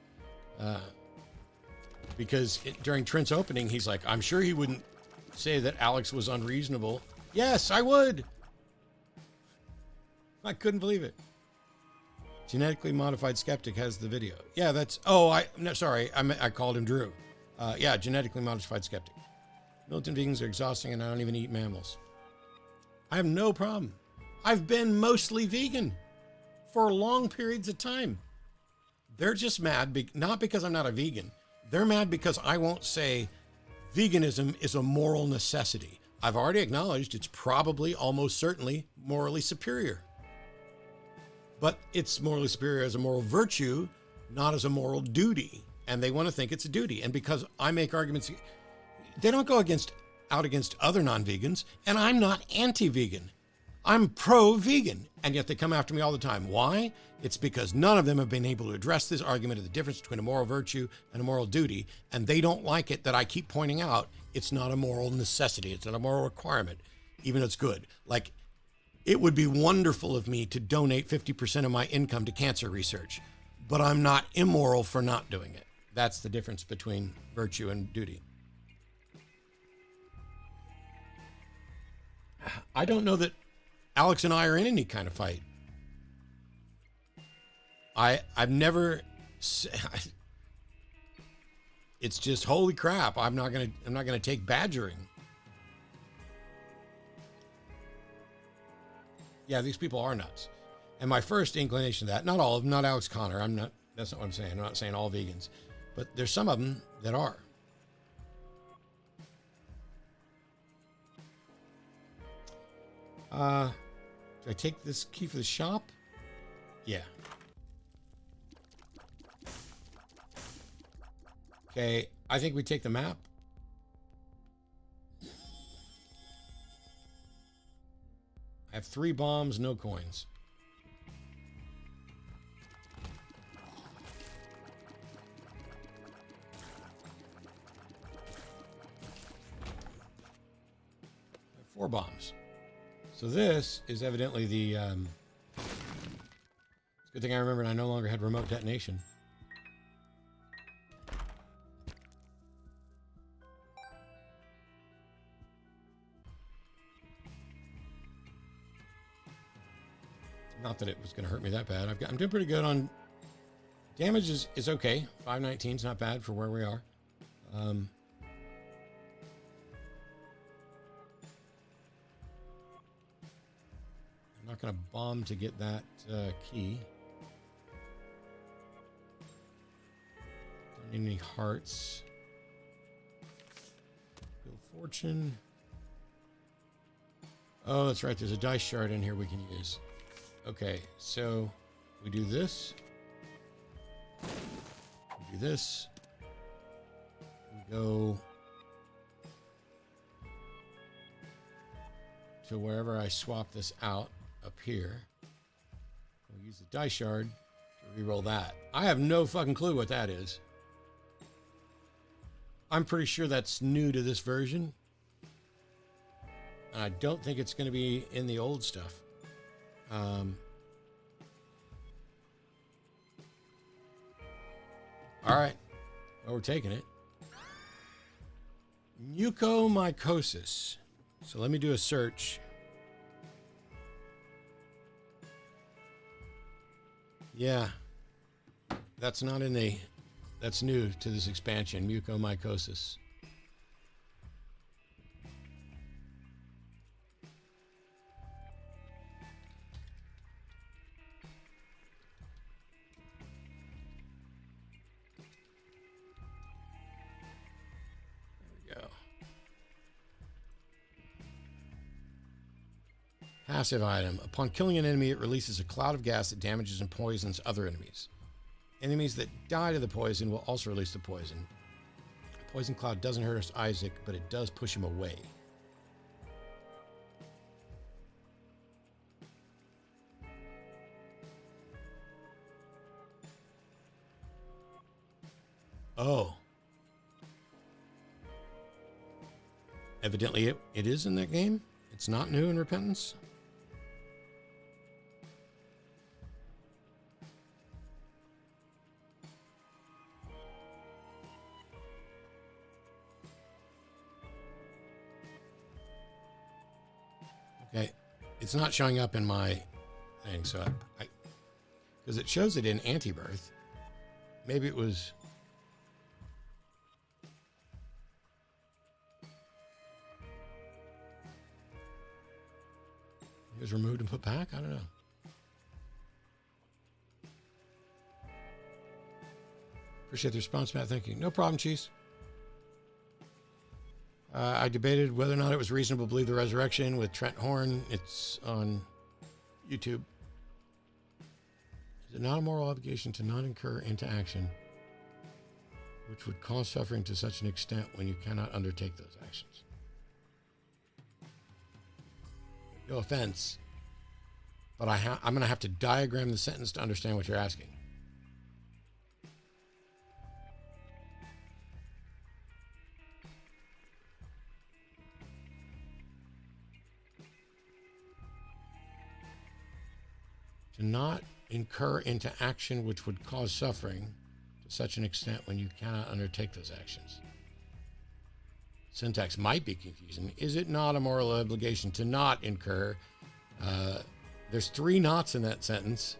because during Trent's opening he's like, I'm sure he wouldn't say that Alex was unreasonable. Yes, I would. I couldn't believe it. Genetically Modified Skeptic has the video. Yeah, I called him Drew. Yeah, Genetically Modified Skeptic. Militant vegans are exhausting and I don't even eat mammals. I have no problem. I've been mostly vegan for long periods of time. They're just mad, not because I'm not a vegan. They're mad because I won't say veganism is a moral necessity. I've already acknowledged it's probably, almost certainly, morally superior. But it's morally superior as a moral virtue, not as a moral duty. And they want to think it's a duty. And because I make arguments, they don't go out against other non-vegans, and I'm not anti-vegan. I'm pro-vegan, and yet they come after me all the time. Why? It's because none of them have been able to address this argument of the difference between a moral virtue and a moral duty, and they don't like it that I keep pointing out it's not a moral necessity, it's not a moral requirement, even though it's good. Like, it would be wonderful of me to donate 50% of my income to cancer research, but I'm not immoral for not doing it. That's the difference between virtue and duty. I don't know that Alex and I are in any kind of fight. I've never. It's just holy crap. I'm not gonna take badgering. Yeah, these people are nuts. And my first inclination to that, not all of them, not Alex Connor. That's not what I'm saying. I'm not saying all vegans, but there's some of them that are. Do I take this key for the shop? Yeah. Okay, I think we take the map. I have 3 bombs, no coins. I have 4 bombs. So this is evidently the, it's a good thing I remembered I no longer had remote detonation. Not that it was going to hurt me that bad. I'm doing pretty good on damage. Is okay. 519 is not bad for where we are. I'm not going to bomb to get that key. Any hearts? Build fortune. Oh, that's right. There's a dice shard in here we can use. Okay, so we do this. We do this. We go to wherever I swap this out up here. We'll use the dice shard to reroll that. I have no fucking clue what that is. I'm pretty sure that's new to this version. And I don't think it's going to be in the old stuff. All right. Well, we're taking it. Mucormycosis. So let me do a search. Yeah. That's not in the... That's new to this expansion, mucormycosis. Passive item. Upon killing an enemy, it releases a cloud of gas that damages and poisons other enemies. Enemies that die to the poison will also release the poison. Poison cloud doesn't hurt us, Isaac, but it does push him away. Oh. Evidently it is in that game. It's not new in Repentance. Okay, it's not showing up in my thing, so I because it shows it in Antibirth. Maybe it was. It was removed and put back. I don't know. Appreciate the response, Matt. Thank you. No problem, Cheese. I debated whether or not it was reasonable to believe the resurrection with Trent Horn. It's on YouTube. Is it not a moral obligation to not incur into action which would cause suffering to such an extent when you cannot undertake those actions? No offense, but I'm going to have to diagram the sentence to understand what you're asking. To not incur into action which would cause suffering to such an extent when you cannot undertake those actions. Syntax might be confusing. Is it not a moral obligation to not incur? There's 3 nots in that sentence.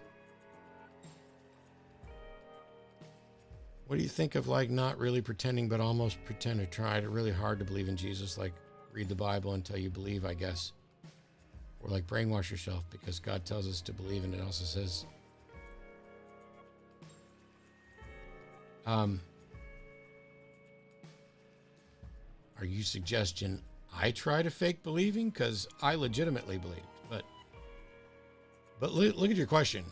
What do you think of like not really pretending but almost pretend or try really hard to believe in Jesus? Like read the Bible until you believe, I guess. Or like brainwash yourself because God tells us to believe, and it also says are you suggesting I try to fake believing? Because I legitimately believed. But look at your question.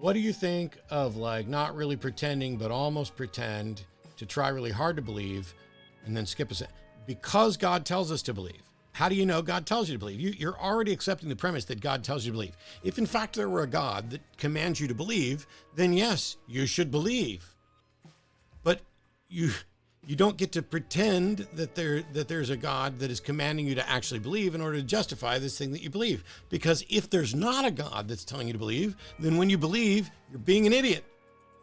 What do you think of like not really pretending but almost pretend to try really hard to believe and then skip a step? Because God tells us to believe. How do you know God tells you to believe? You're already accepting the premise that God tells you to believe. If in fact there were a God that commands you to believe, then yes, you should believe. But you don't get to pretend that there's a God that is commanding you to actually believe in order to justify this thing that you believe. Because if there's not a God that's telling you to believe, then when you believe, you're being an idiot.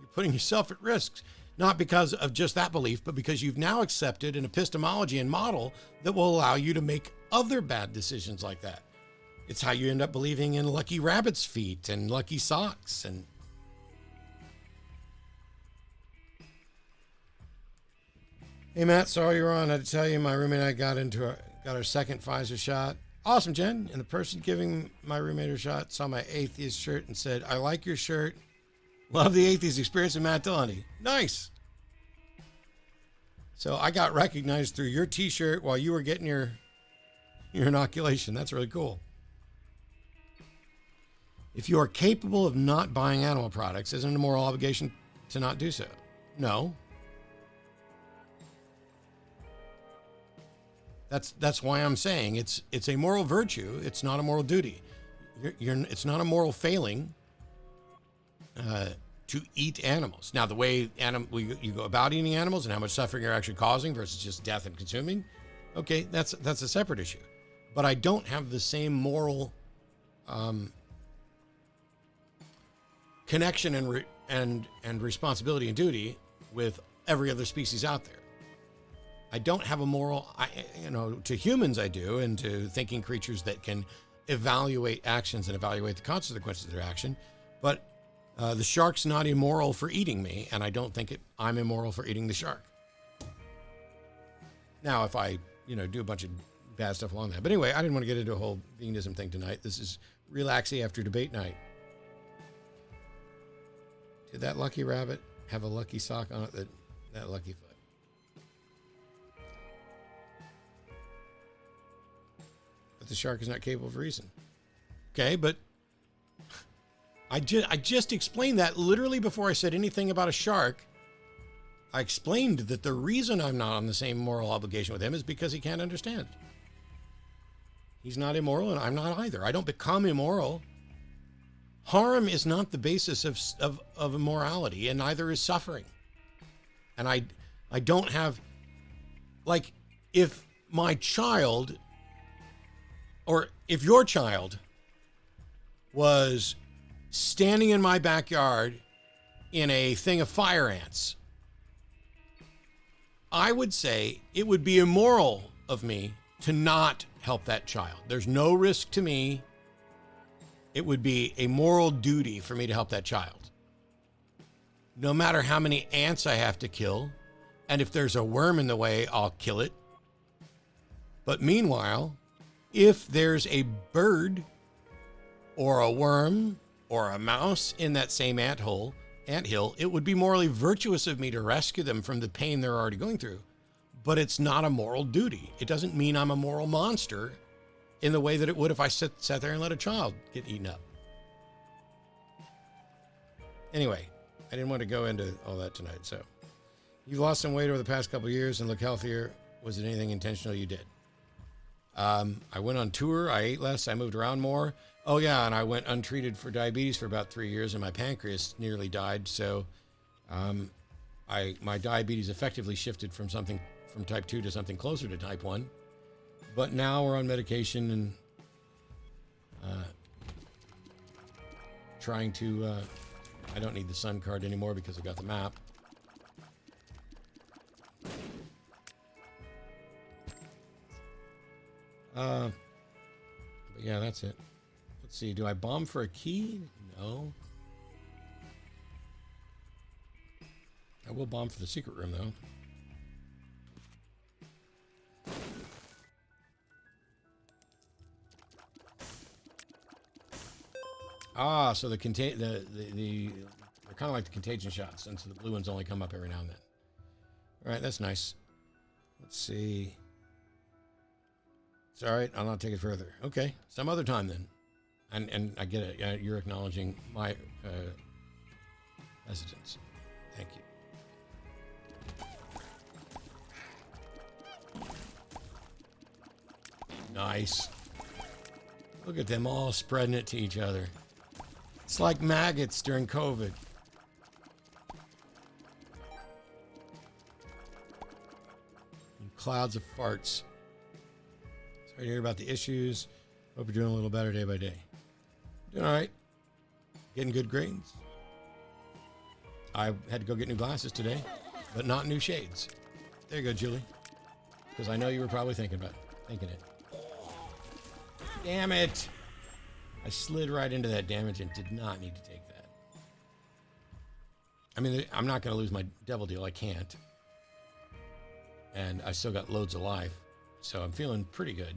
You're putting yourself at risk. Not because of just that belief, but because you've now accepted an epistemology and model that will allow you to make other bad decisions like that. It's how you end up believing in lucky rabbit's feet and lucky socks. And hey, Matt, saw you were on. I had to tell you, my roommate and I got our second Pfizer shot. Awesome, Jen. And the person giving my roommate her shot saw my atheist shirt and said, I like your shirt. Love the atheist experience of Matt Dilloney. Nice. So I got recognized through your t-shirt while you were getting your inoculation. That's really cool. If you are capable of not buying animal products, isn't it a moral obligation to not do so? No. That's why I'm saying it's a moral virtue. It's not a moral duty. It's not a moral failing to eat animals. Now, the way you go about eating animals and how much suffering you're actually causing versus just death and consuming, okay, that's a separate issue. But I don't have the same moral connection and responsibility and duty with every other species out there. I don't have a moral, to humans I do, and to thinking creatures that can evaluate actions and evaluate the consequences of their action. But the shark's not immoral for eating me, and I don't think I'm immoral for eating the shark. Now, if I, do a bunch of bad stuff along that. But anyway, I didn't want to get into a whole veganism thing tonight. This is Relaxy after debate night. Did that lucky rabbit have a lucky sock on it? That lucky foot. But the shark is not capable of reason. Okay, but I just explained that literally before I said anything about a shark. I explained that the reason I'm not on the same moral obligation with him is because he can't understand. He's not immoral, and I'm not either. I don't become immoral. Harm is not the basis of immorality, and neither is suffering. And I don't have, like, if my child, or if your child was standing in my backyard in a thing of fire ants, I would say it would be immoral of me to not help that child. There's no risk to me. It would be a moral duty for me to help that child. No matter how many ants I have to kill, and if there's a worm in the way, I'll kill it. But meanwhile, if there's a bird or a worm or a mouse in that same anthill, it would be morally virtuous of me to rescue them from the pain they're already going through. But it's not a moral duty. It doesn't mean I'm a moral monster in the way that it would if I sat there and let a child get eaten up. Anyway, I didn't want to go into all that tonight. So, you've lost some weight over the past couple of years and look healthier. Was it anything intentional you did? I went on tour. I ate less. I moved around more. Oh, yeah, and I went untreated for diabetes for about 3 years, and my pancreas nearly died. So my diabetes effectively shifted from type 2 to something closer to type 1. But now we're on medication and trying to... I don't need the sun card anymore because I got the map. But yeah, that's it. Let's see. Do I bomb for a key? No. I will bomb for the secret room, though. Ah, so they're kind of like the contagion shots, and so the blue ones only come up every now and then. All right, that's nice. Let's see. It's all right. I'll not take it further. Okay, some other time then. And I get it. You're acknowledging my hesitance. Thank you. Nice. Look at them all spreading it to each other. It's like maggots during COVID. And clouds of farts. Sorry to hear about the issues. Hope you're doing a little better day by day. Doing all right. Getting good grades. I had to go get new glasses today, but not new shades. There you go, Julie. Because I know you were probably thinking it. Damn it. I slid right into that damage and did not need to take that. I mean, I'm not going to lose my devil deal. I can't. And I still got loads of life. So I'm feeling pretty good.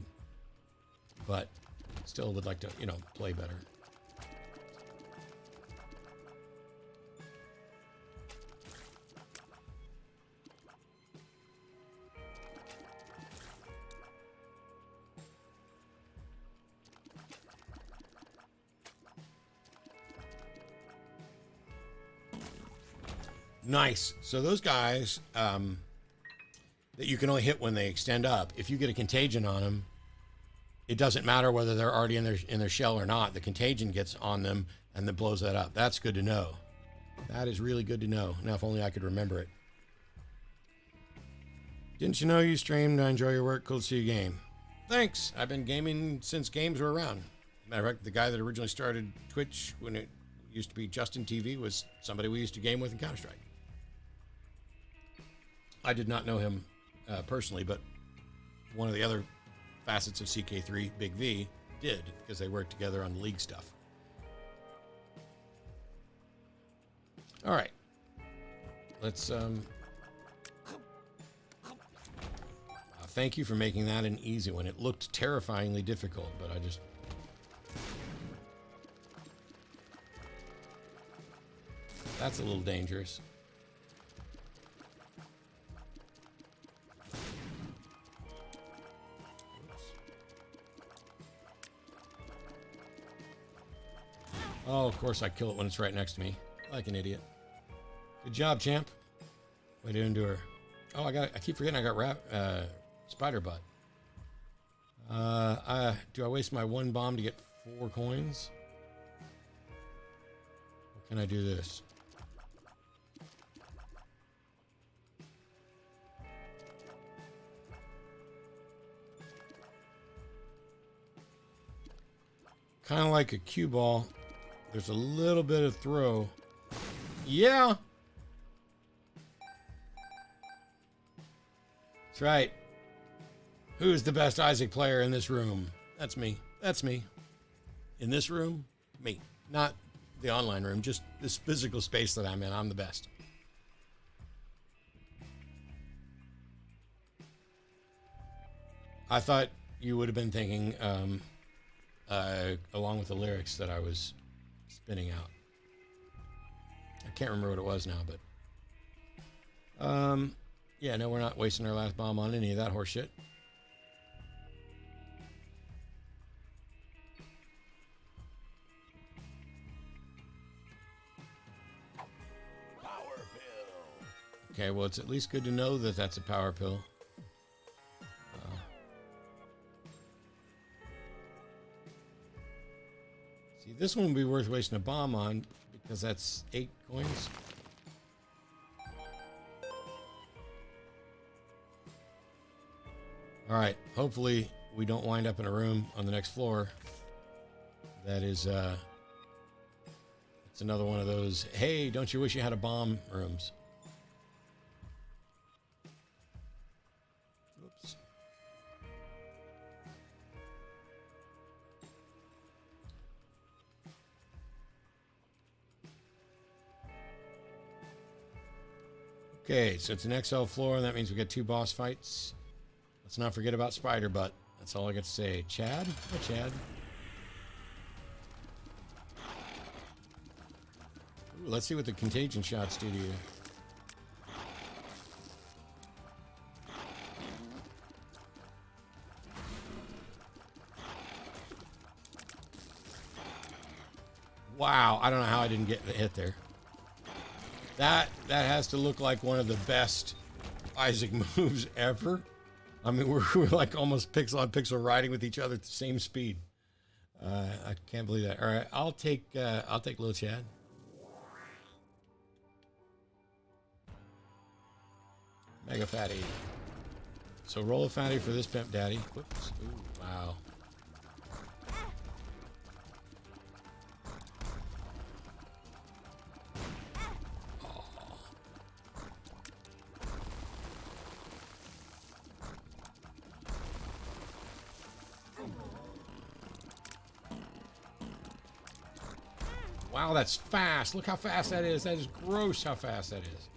But still would like to, play better. Nice. So those guys that you can only hit when they extend up, if you get a contagion on them, it doesn't matter whether they're already in their shell or not. The contagion gets on them and then blows that up. That's good to know. That is really good to know. Now, if only I could remember it. Didn't you know you streamed? I enjoy your work. Cool to see you game. Thanks. I've been gaming since games were around. Matter of fact, the guy that originally started Twitch when it used to be Justin TV was somebody we used to game with in Counter-Strike. I did not know him personally, but one of the other facets of CK3, Big V, did, because they worked together on league stuff. All right. Let's thank you for making that an easy one. It looked terrifyingly difficult, but I just... That's a little dangerous. Oh, of course I kill it when it's right next to me. Like an idiot. Good job, champ. Way to endure. Oh, I keep forgetting I got spider butt. Do I waste my one bomb to get 4 coins? Or can I do this? Kind of like a cue ball. There's a little bit of throw. Yeah. That's right. Who's the best Isaac player in this room? That's me. That's me. In this room, me. Not the online room, just this physical space that I'm in. I'm the best. I thought you would have been thinking, along with the lyrics that I was spinning out. I can't remember what it was now, but yeah, no, we're not wasting our last bomb on any of that horse shit. Power pill. Okay, well, it's at least good to know that that's a power pill. See, this one would be worth wasting a bomb on because that's 8 coins. All right, hopefully we don't wind up in a room on the next floor that is, it's another one of those, hey, don't you wish you had a bomb rooms? Oops. Okay, so it's an XL floor, and that means we get 2 boss fights. Let's not forget about Spider Butt. That's all I got to say. Chad? Hi, Chad. Ooh, let's see what the contagion shots do to you. Wow, I don't know how I didn't get the hit there. That has to look like one of the best Isaac moves ever. I mean, we're like almost pixel on pixel riding with each other at the same speed. I can't believe that. All right, I'll take Lil Chad. Mega fatty. So roll a fatty for this pimp daddy. Whoops. Ooh, wow. Wow, that's fast. Look how fast that is. That is gross how fast that is.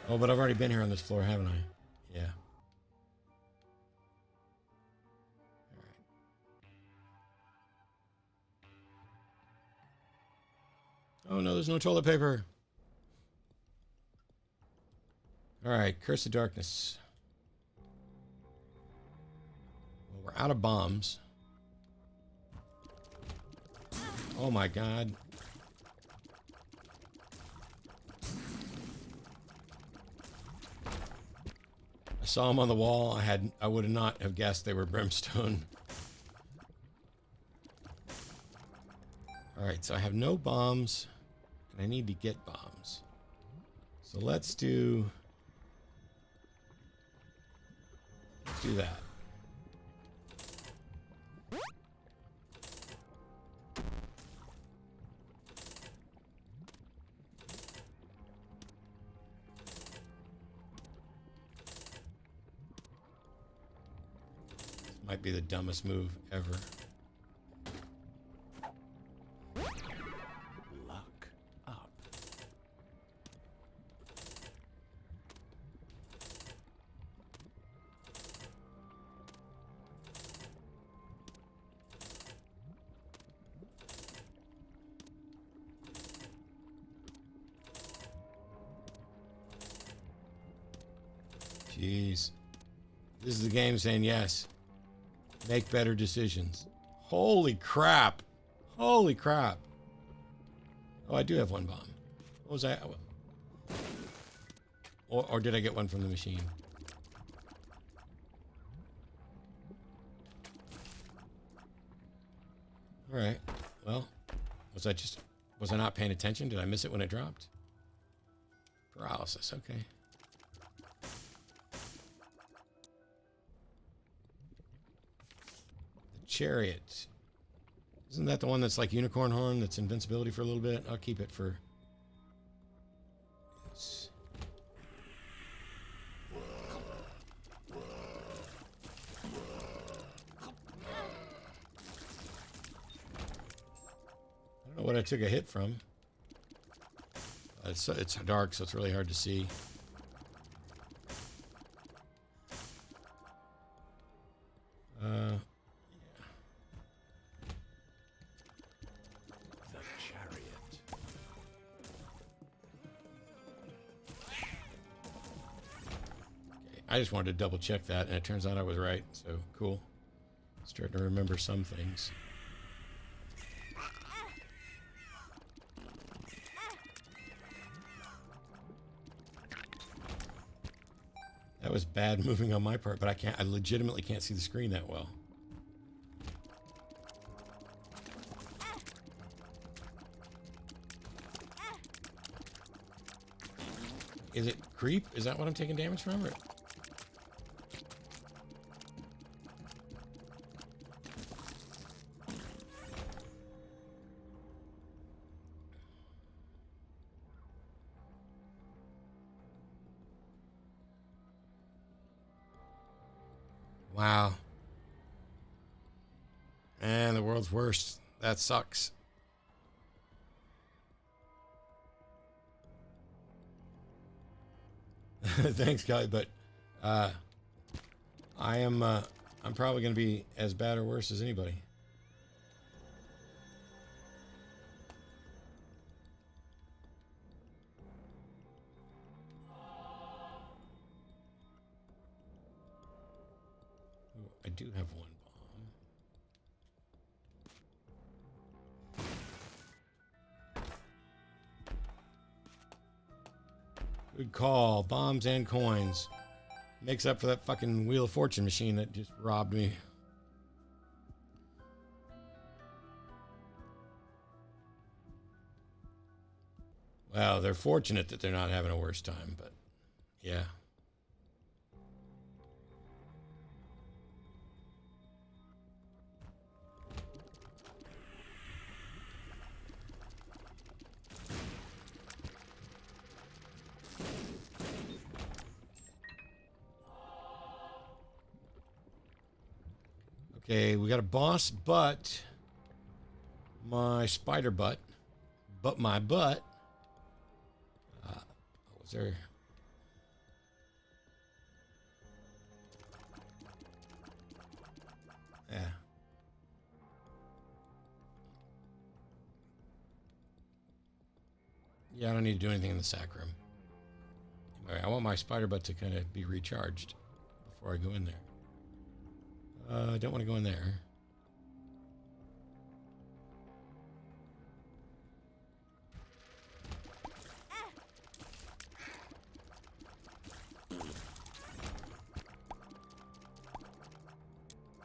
Oh, but I've already been here on this floor, haven't I? Yeah. Oh no, there's no toilet paper. All right, Curse of Darkness. Well, we're out of bombs. Oh my god. I saw them on the wall. I would not have guessed they were brimstone. All right, so I have no bombs, and I need to get bombs. So let's do that. Might be the dumbest move ever. Luck up. Jeez. This is the game saying yes. Make better decisions. Holy crap. Holy crap. Oh, I do have one bomb. What was that? Or did I get one from the machine? All right. Well, was I not paying attention? Did I miss it when it dropped? Paralysis. Okay. Chariot. Isn't that the one that's like unicorn horn that's invincibility for a little bit? I'll keep it for... Yes. I don't know what I took a hit from. It's dark, so it's really hard to see. I just wanted to double check that, and it turns out I was right, so cool. Starting to remember some things. That was bad moving on my part, but I legitimately can't see the screen that well. Is it creep? Is that what I'm taking damage from? Or? Wow. And the world's worst. That sucks. Thanks, Kelly, but I'm probably going to be as bad or worse as anybody. Ooh, I do have one bomb. Good call. Bombs and coins. Makes up for that fucking Wheel of Fortune machine that just robbed me. Well, they're fortunate that they're not having a worse time, but yeah. Okay, we got a boss butt. My spider butt. But my butt. Was there... Yeah. Yeah, I don't need to do anything in the sack room. Anyway, I want my spider butt to kind of be recharged before I go in there. I don't want to go in there.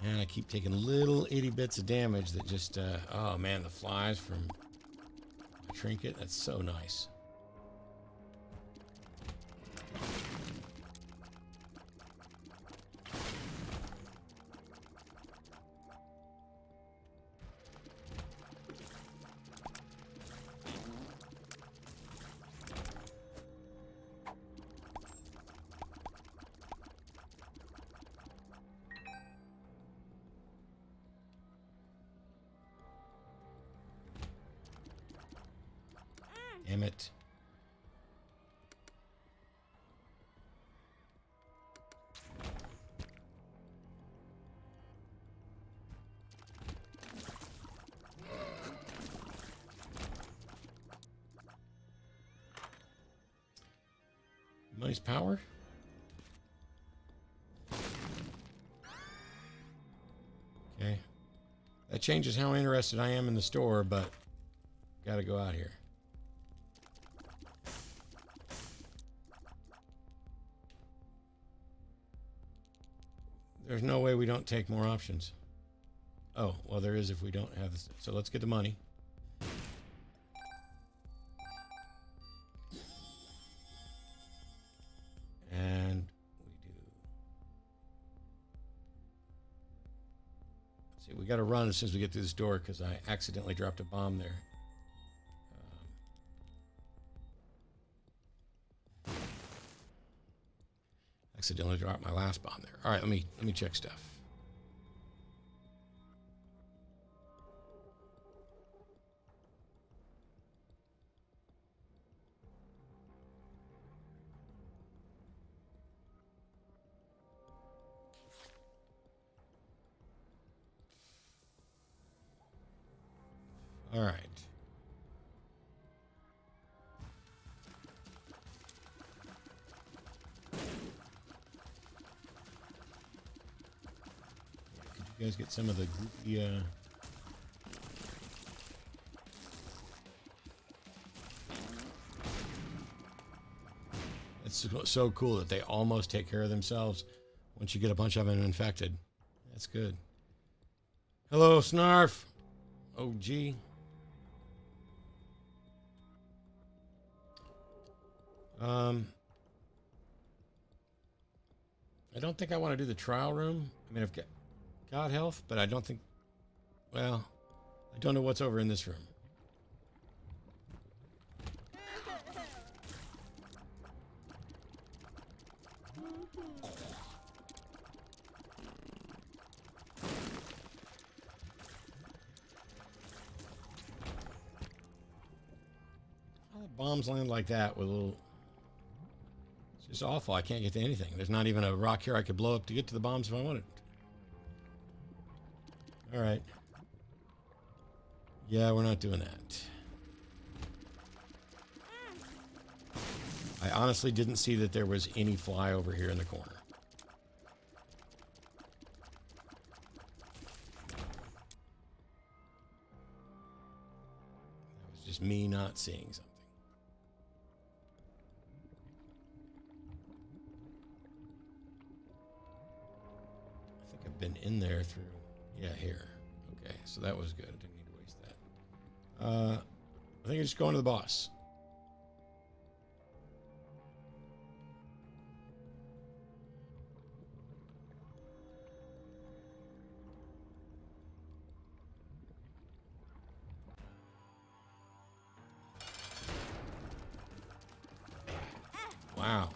And I keep taking little itty bits of damage that just, oh man, the flies from my trinket, that's so nice. Damn it. Nice power. Okay. That changes how interested I am in the store, but gotta go out here. There's no way we don't take more options. Oh, well, there is if we don't have this. So let's get the money. And we do. Let's see, we got to run as soon as we get through this door because I accidentally dropped a bomb there. Accidentally dropped my last bomb there. All right, let me check stuff. All right. You guys get some of the goofy, It's so cool that they almost take care of themselves once you get a bunch of them infected. That's good. Hello, Snarf. OG. I don't think I want to do the trial room. I mean, I've got health, but I don't think... Well, I don't know what's over in this room. How the bombs land like that with a little... It's just awful. I can't get to anything. There's not even a rock here I could blow up to get to the bombs if I wanted. All right. Yeah, we're not doing that. I honestly didn't see that there was any fly over here in the corner. That was just me not seeing something. I think I've been in there through... Yeah, here. Okay, so that was good. I didn't need to waste that. I think I'm just going to the boss. Wow.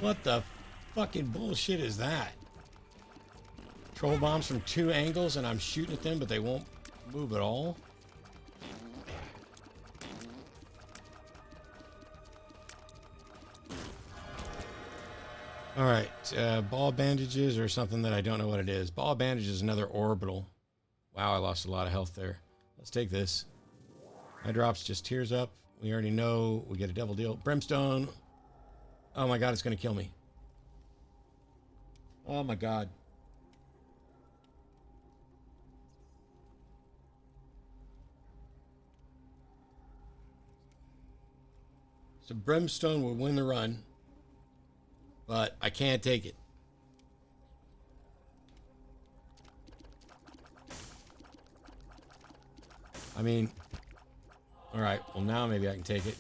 What the fucking bullshit is that? Troll bombs from 2 angles and I'm shooting at them, but they won't move at all. All right, ball bandages or something that I don't know what it is. Ball bandages is another orbital. Wow, I lost a lot of health there. Let's take this. My drops just tears up. We already know we get a devil deal. Brimstone. Oh my god, it's going to kill me. Oh my god. So Brimstone will win the run, but I can't take it. I mean, all right, well now maybe I can take it.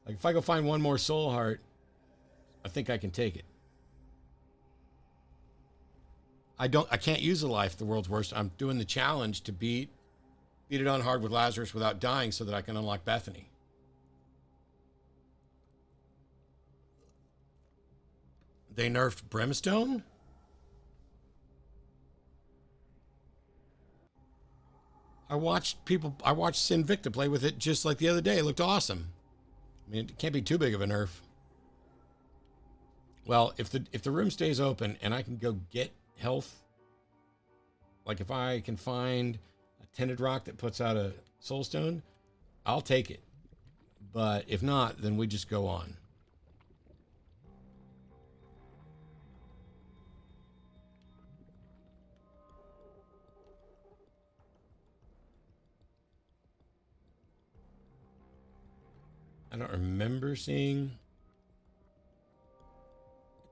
Like if I go find one more soul heart, I think I can take it. I can't use the life, the world's worst. I'm doing the challenge to beat it on hard with Lazarus without dying so that I can unlock Bethany. They nerfed Brimstone? I watched Sinvicta play with it just like the other day. It looked awesome. I mean, it can't be too big of a nerf. Well, if the room stays open and I can go get health, like if I can find a tinted rock that puts out a soul stone, I'll take it. But if not, then we just go on. I don't remember seeing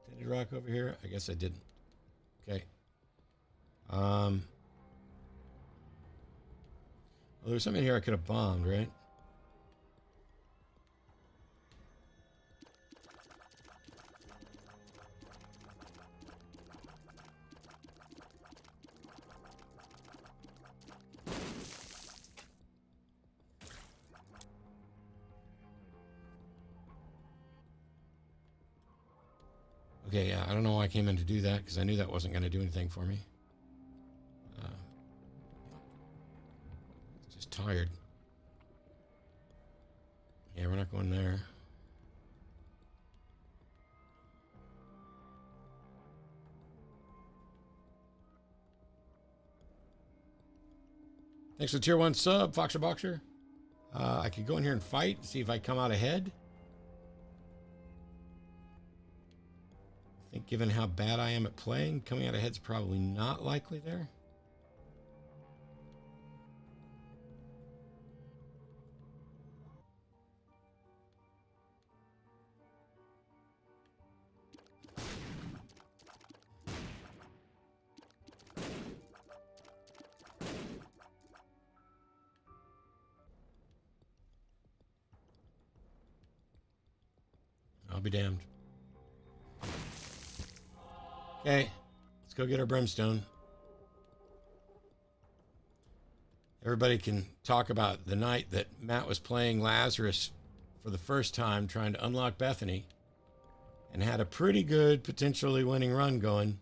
a tinted rock over here. I guess I didn't. Okay. Well, there was something here I could have bombed, right? Okay, yeah, I don't know why I came in to do that because I knew that wasn't going to do anything for me. Just tired. Yeah, we're not going there. Thanks for the tier 1 sub, Foxer Boxer. I could go in here and fight, see if I come out ahead. I think given how bad I am at playing, coming out ahead's probably not likely there. I'll be damned. Okay, let's go get our brimstone. Everybody can talk about the night that Matt was playing Lazarus for the first time, trying to unlock Bethany, and had a pretty good, potentially winning run going,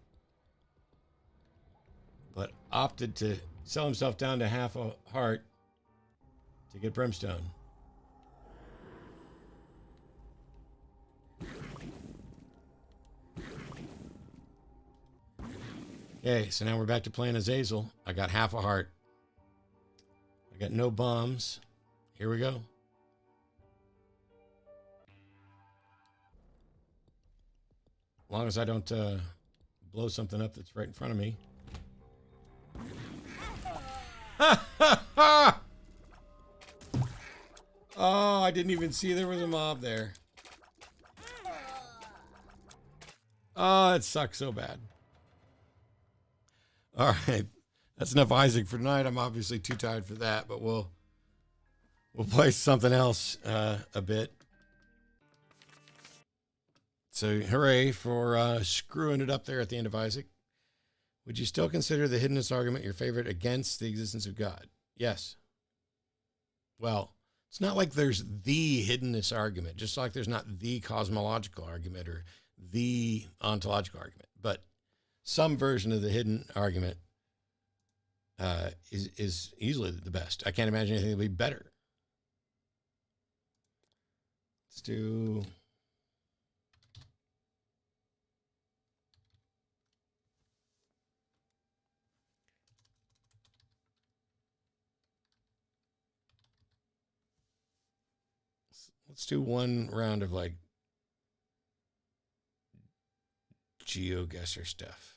but opted to sell himself down to half a heart to get brimstone. Okay, so now we're back to playing Azazel. I got half a heart. I got no bombs. Here we go. As long as I don't blow something up that's right in front of me. Oh, I didn't even see there was a mob there. Oh, it sucks so bad. All right, that's enough Isaac for tonight. I'm obviously too tired for that, but we'll play something else a bit. So hooray for screwing it up there at the end of Isaac. Would you still consider the hiddenness argument your favorite against the existence of God? Yes. Well, it's not like there's the hiddenness argument, just like there's not the cosmological argument or the ontological argument, but some version of the hidden argument is easily the best. I can't imagine anything that would be better. Let's do... Let's do one round of like Geoguessr stuff.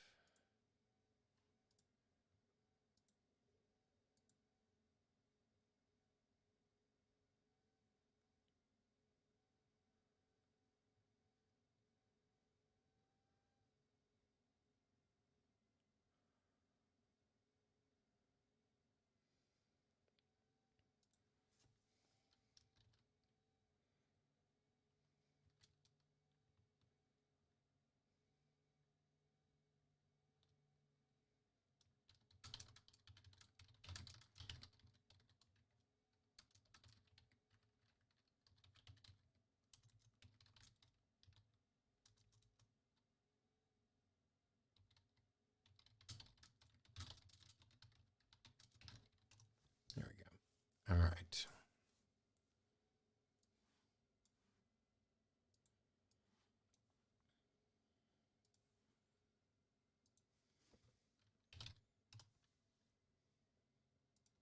There we go. All right.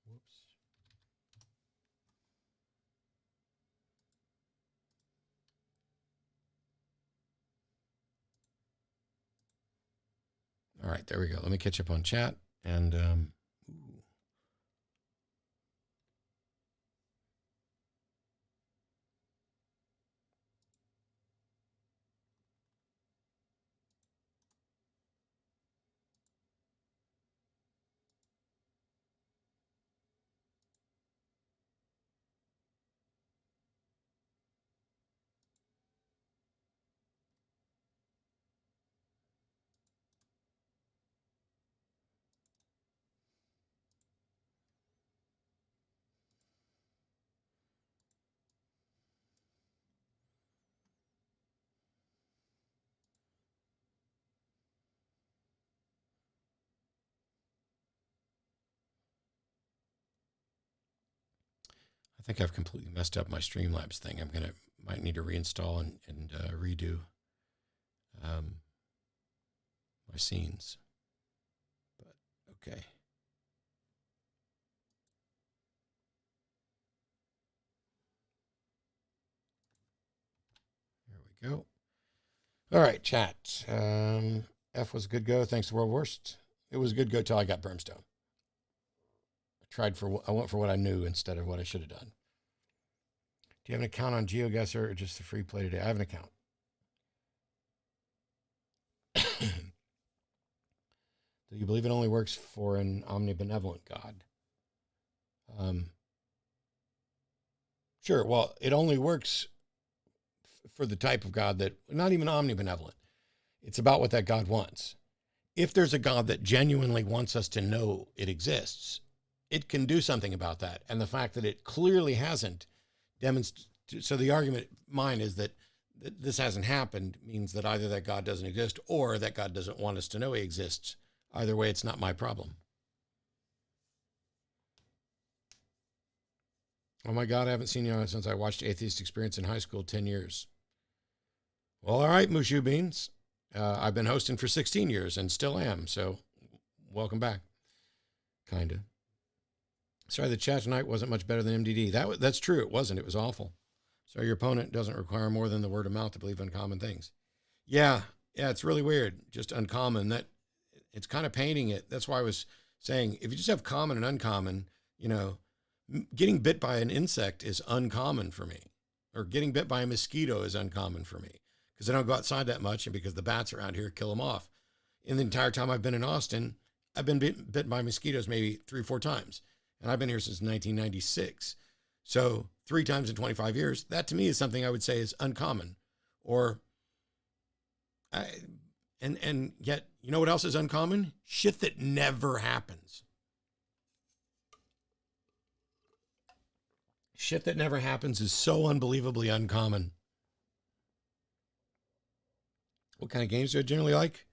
Whoops. All right, there we go. Let me catch up on chat. And I think I've completely messed up my Streamlabs thing. Might need to reinstall and redo my scenes. But okay. There we go. All right, chat. F was a good go. Thanks to World Worst. It was a good go till I got Brimstone. I went for what I knew instead of what I should have done. Do you have an account on Geoguessr or just a free play today? I have an account. Do you believe it only works for an omnibenevolent God? Sure. Well, it only works for the type of God that, not even omnibenevolent. It's about what that God wants. If there's a God that genuinely wants us to know it exists, it can do something about that. And the fact that it clearly hasn't demonstrated. So the argument mine is that this hasn't happened means that either that God doesn't exist or that God doesn't want us to know he exists. Either way, it's not my problem. Oh my God, I haven't seen you since I watched Atheist Experience in high school 10 years. Well, all right, Mushu Beans. I've been hosting for 16 years and still am, so welcome back. Kind of. Sorry, the chat tonight wasn't much better than MDD. That's true, it wasn't. It was awful. Sorry, your opponent doesn't require more than the word of mouth to believe uncommon things. Yeah, it's really weird. Just uncommon. That it's kind of painting it. That's why I was saying, if you just have common and uncommon, getting bit by an insect is uncommon for me. Or getting bit by a mosquito is uncommon for me. Because I don't go outside that much and because the bats around here kill them off. In the entire time I've been in Austin, I've been bit by mosquitoes maybe 3 or 4 times. And I've been here since 1996. So 3 times in 25 years, that to me is something I would say is uncommon. And yet, you know what else is uncommon? Shit that never happens. Shit that never happens is so unbelievably uncommon. What kind of games do I generally like?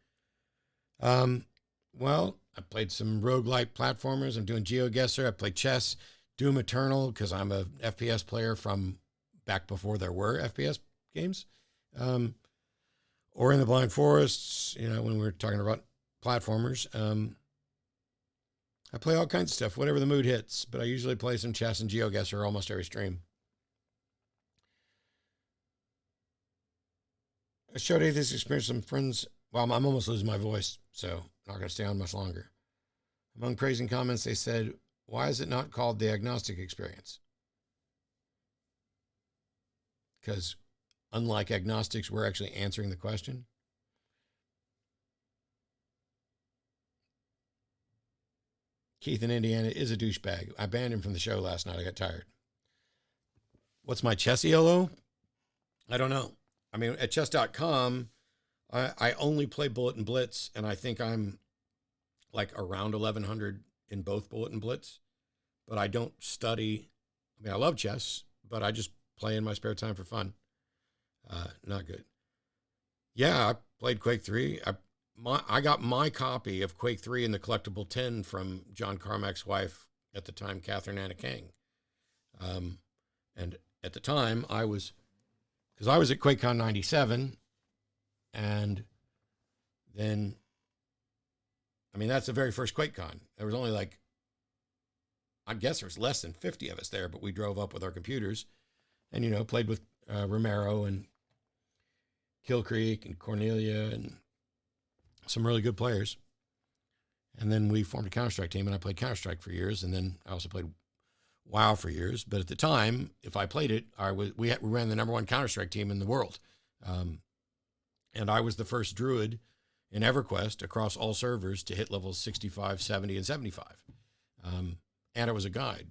Well, I played some roguelike platformers. I'm doing Geoguessr. I play chess, Doom Eternal, because I'm a FPS player from back before there were FPS games. Or in the Blind Forests, you know, when we were talking about platformers. I play all kinds of stuff, whatever the mood hits, but I usually play some chess and Geoguessr almost every stream. I showed Atheist Experience some friends. Well, I'm almost losing my voice, so I'm not going to stay on much longer. Among praising comments, they said, why is it not called the Agnostic Experience? Because unlike agnostics, we're actually answering the question. Keith in Indiana is a douchebag. I banned him from the show last night. I got tired. What's my chess ELO? I don't know. I mean, at chess.com, I only play Bullet and Blitz, and I think I'm like around 1100 in both Bullet and Blitz, but I don't study. I mean, I love chess, but I just play in my spare time for fun. Not good. Yeah, I played Quake 3. I got my copy of Quake 3 in the collectible tin from John Carmack's wife at the time, Catherine Anna King. And at the time, because I was at QuakeCon 97, and then, I mean, that's the very first QuakeCon. There was only like, I guess there was less than 50 of us there, but we drove up with our computers and, you know, played with Romero and Kill Creek and Cornelia and some really good players. And then we formed a Counter-Strike team, and I played Counter-Strike for years, and then I also played WoW for years. But at the time, if I played it, we ran the #1 Counter-Strike team in the world. And I was the first druid in EverQuest across all servers to hit levels 65, 70, and 75. And I was a guide.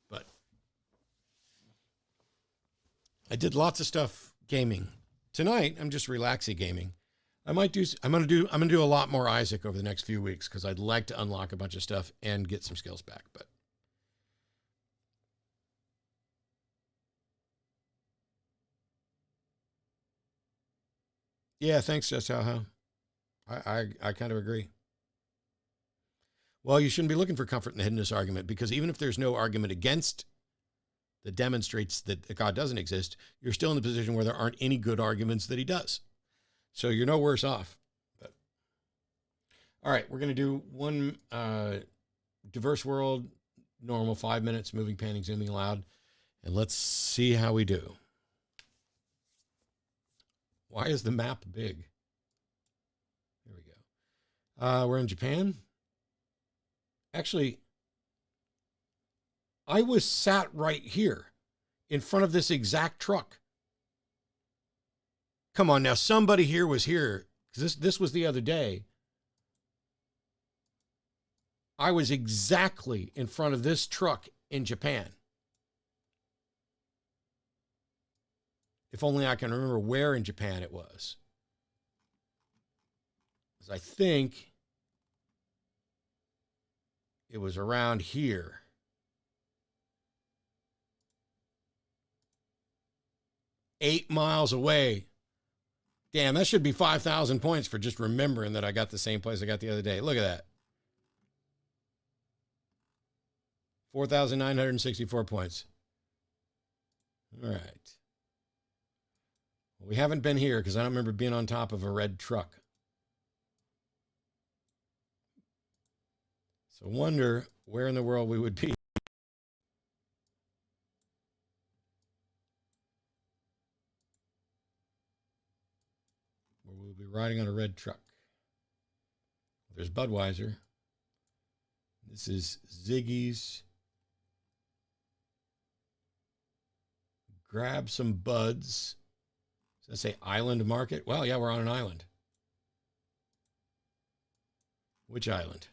But I did lots of stuff gaming. Tonight, I'm just Relaxy gaming. I'm gonna do a lot more Isaac over the next few weeks because I'd like to unlock a bunch of stuff and get some skills back. But yeah, thanks, Jess. I kind of agree. Well, you shouldn't be looking for comfort in the hiddenness argument, because even if there's no argument against that demonstrates that God doesn't exist, you're still in the position where there aren't any good arguments that he does. So you're no worse off. But all right, we're going to do one diverse world, normal, 5 minutes, moving, panning, zooming, loud, and let's see how we do. Why is the map big? There we go. We're in Japan. Actually, I was sat right here in front of this exact truck. Come on now, somebody here was here, because this was the other day. I was exactly in front of this truck in Japan. If only I can remember where in Japan it was. Because I think it was around here. $8 miles away. Damn, that should be 5,000 points for just remembering that I got the same place I got the other day. Look at that. 4,964 points. All right. Well, we haven't been here because I don't remember being on top of a red truck. So wonder where in the world we would be. Where we'll be riding on a red truck. There's Budweiser. This is Ziggy's. Grab some buds. Does that say island market? Well, yeah, we're on an island. Which island?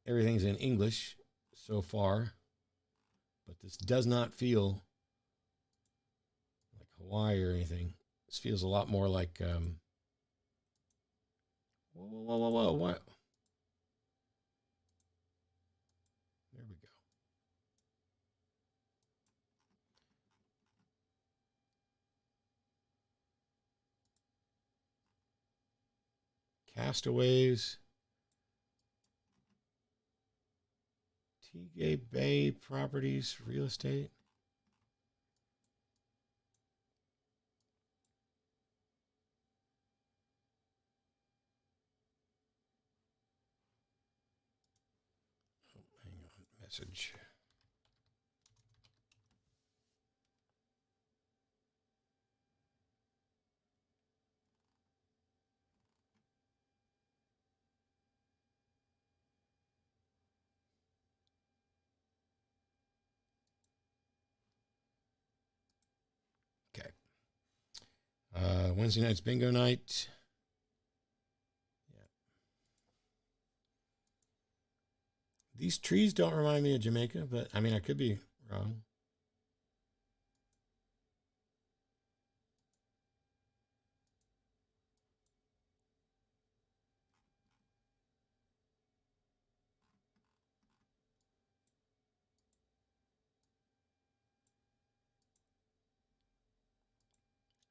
Everything's in English so far, but this does not feel like Hawaii or anything. This feels a lot more like, whoa, what? There we go. Castaways. Teague Bay Properties, Real Estate. Oh, hang on, message. Okay. Wednesday night's bingo night. Yeah. These trees don't remind me of Jamaica, but I mean, I could be wrong.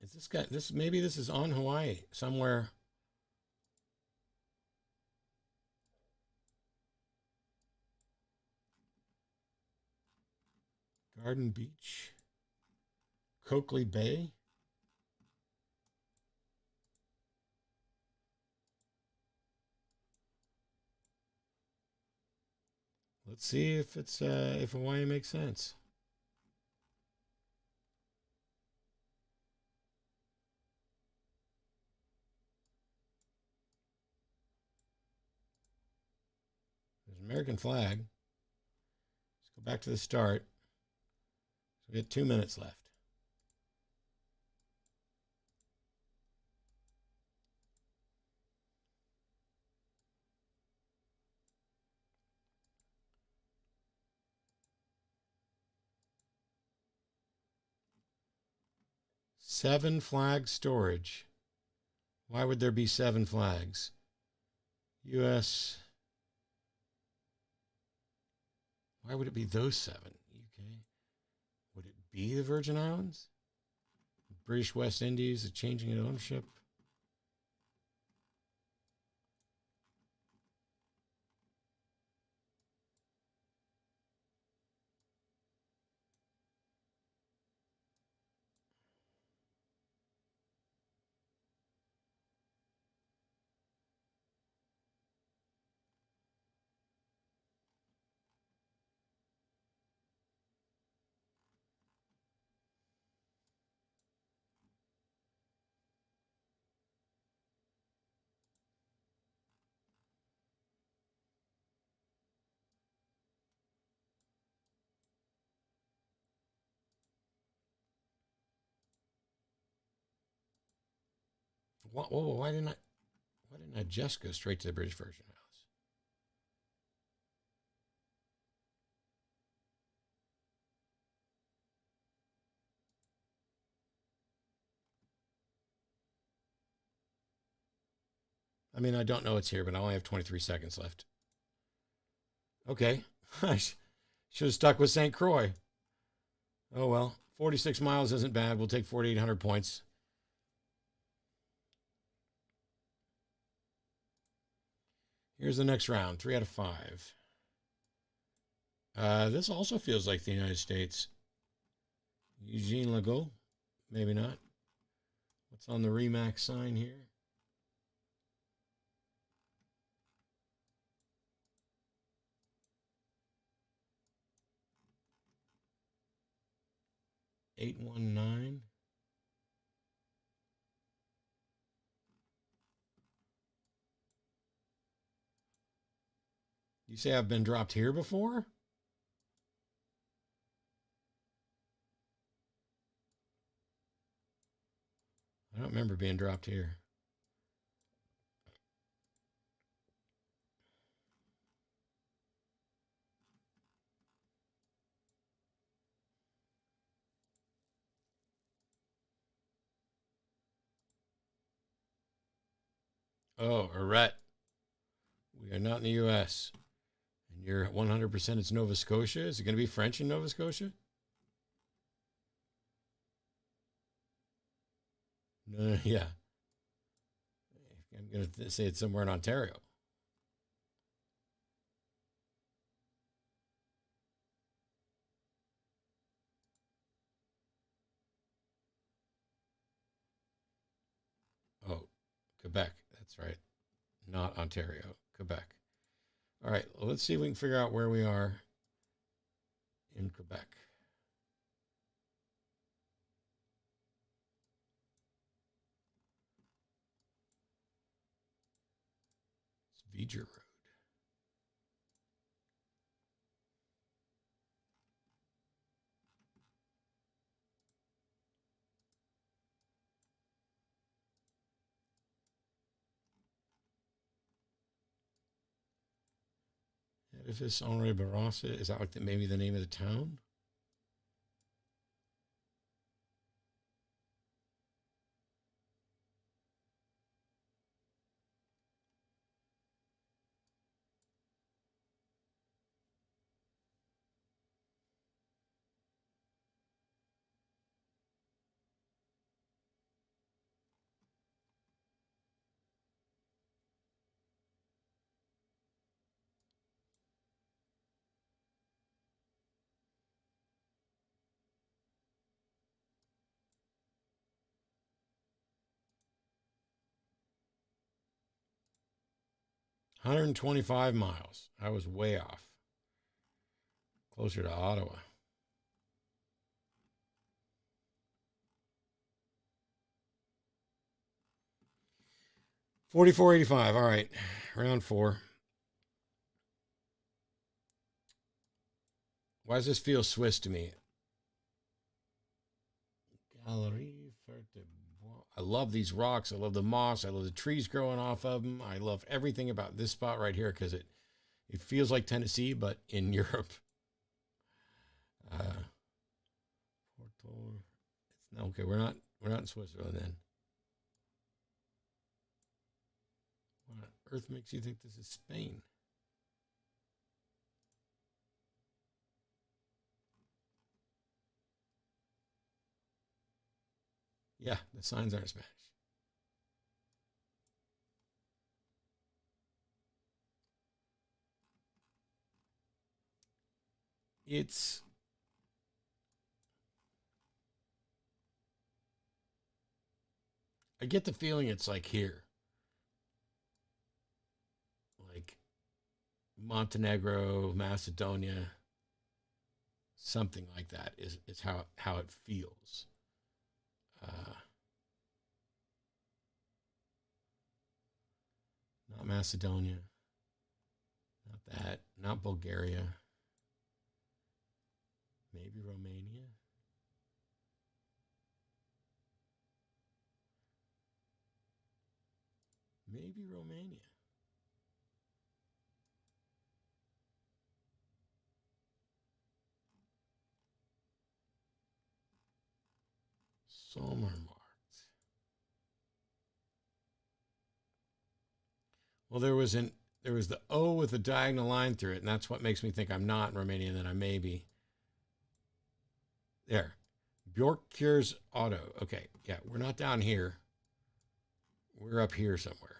Is this guy, maybe this is on Hawaii somewhere. Garden Beach, Coakley Bay. Let's see if it's if Hawaii makes sense. There's an American flag. Let's go back to the start. So we got 2 minutes left. Seven flag storage. Why would there be 7 flags? U.S. Why would it be those 7? UK. Would it be the Virgin Islands? British West Indies, a changing in ownership. Why didn't I just go straight to the British Virgin Islands? I mean, I don't know it's here, but I only have 23 seconds left. Okay. I should have stuck with St. Croix. Oh, well. 46 miles isn't bad. We'll take 4,800 points. Here's the next round. 3 out of 5. This also feels like the United States. Eugene Legault. Maybe not. What's on the Remax sign here? $819. You say I've been dropped here before? I don't remember being dropped here. Oh, Arret. We are not in the U.S. And you're 100% it's Nova Scotia. Is it going to be French in Nova Scotia? No, yeah. I'm going to say it's somewhere in Ontario. Oh, Quebec. That's right. Not Ontario, Quebec. All right, well, let's see if we can figure out where we are in Quebec. It's Viger Road. Edifice Henri Barrasse. Is that like maybe the name of the town? Hundred and 25 miles. I was way off. Closer to Ottawa. $44.85. All right, round 4. Why does this feel Swiss to me? Galerie Ferte. I love these rocks. I love the moss. I love the trees growing off of them. I love everything about this spot right here because it feels like Tennessee, but in Europe. It's okay. We're not in Switzerland then. What on earth makes you think this is Spain? Yeah, the signs aren't Spanish. I get the feeling it's like here. Like Montenegro, Macedonia, something like that is how it feels. Not Macedonia. Not that. Not Bulgaria. Maybe Romania. Maybe Romania. Some are marked. Well, there was the O with a diagonal line through it, and that's what makes me think I'm not in Romania and that I may be. There. Bjork Cures Auto. Okay, yeah, we're not down here. We're up here somewhere.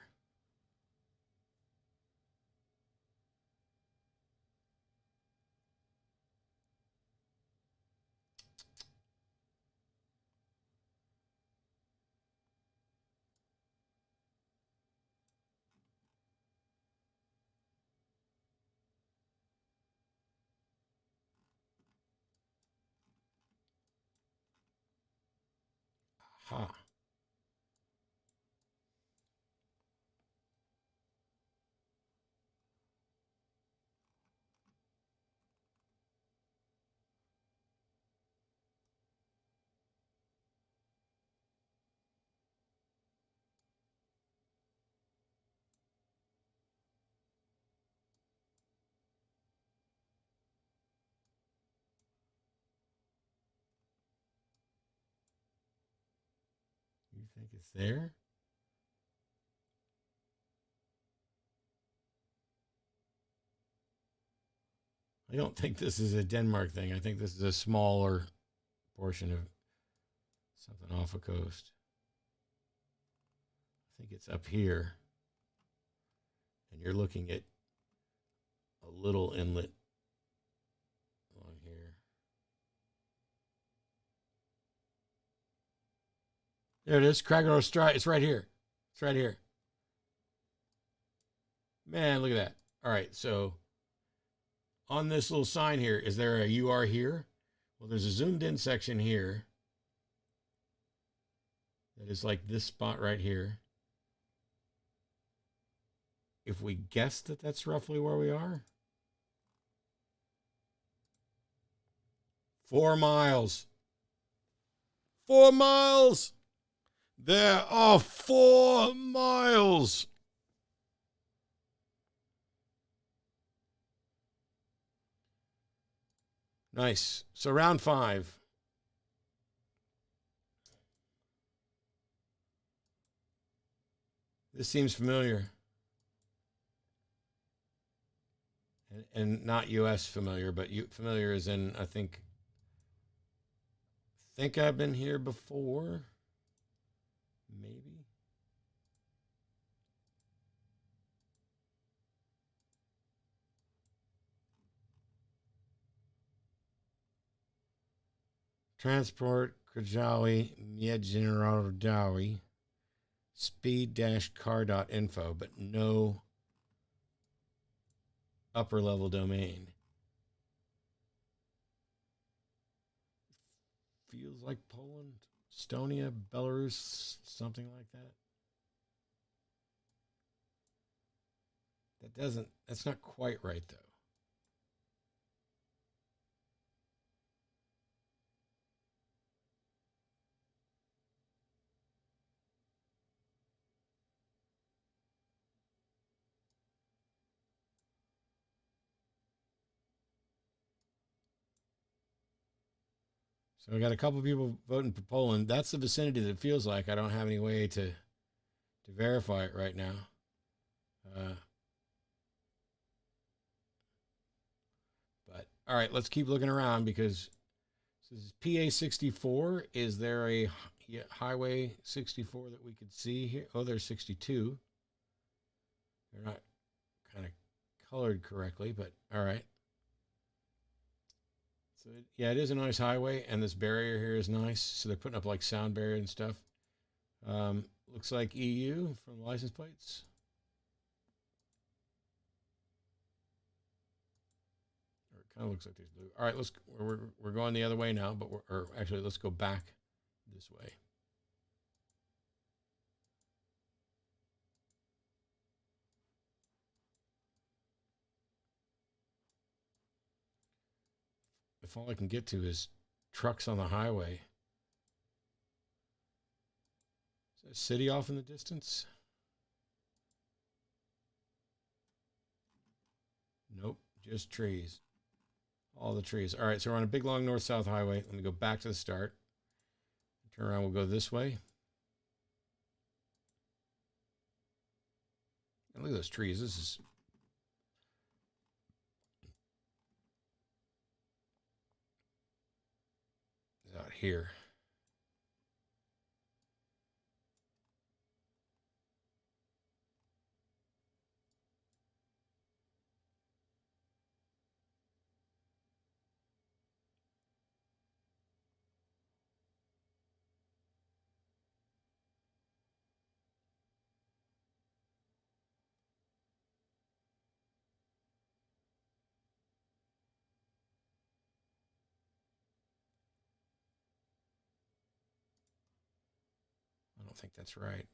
Aha. You think it's there? I don't think this is a Denmark thing. I think this is a smaller portion of something off a coast. I think it's up here. and you're looking at a little inlet along here. There it is, Cragor Strait. It's right here. It's right here. Man, look at that. All right, so on this little sign here, is there a "You are here"? Well, there's a zoomed in section here that is like this spot right here. If we guess that that's roughly where we are, 4 miles. 4 miles. There are 4 miles. Nice. So round 5. This seems familiar. And not US familiar, but familiar as in I think I've been here before. Maybe. Transport Krajawi Miedgeneradawi speed-car.info, but no upper level domain. Feels like Poland, Estonia, Belarus, something like that. That's not quite right though. So we got a couple people voting for Poland. That's the vicinity that it feels like. I don't have any way to verify it right now. But all right, let's keep looking around because this is PA 64. Is there a highway 64 that we could see here? Oh, there's 62. They're not kind of colored correctly, but all right. So yeah, it is a nice highway, and this barrier here is nice. So they're putting up like sound barrier and stuff. Looks like EU from the license plates. Or it kind of looks like there's blue. All right, we're going the other way now, but actually let's go back this way. If all I can get to is trucks on the highway. Is that a city off in the distance? Nope, just trees. All the trees. All right, so we're on a big, long north-south highway. Let me go back to the start. Turn around, we'll go this way. And look at those trees. This is out here. I don't think that's right.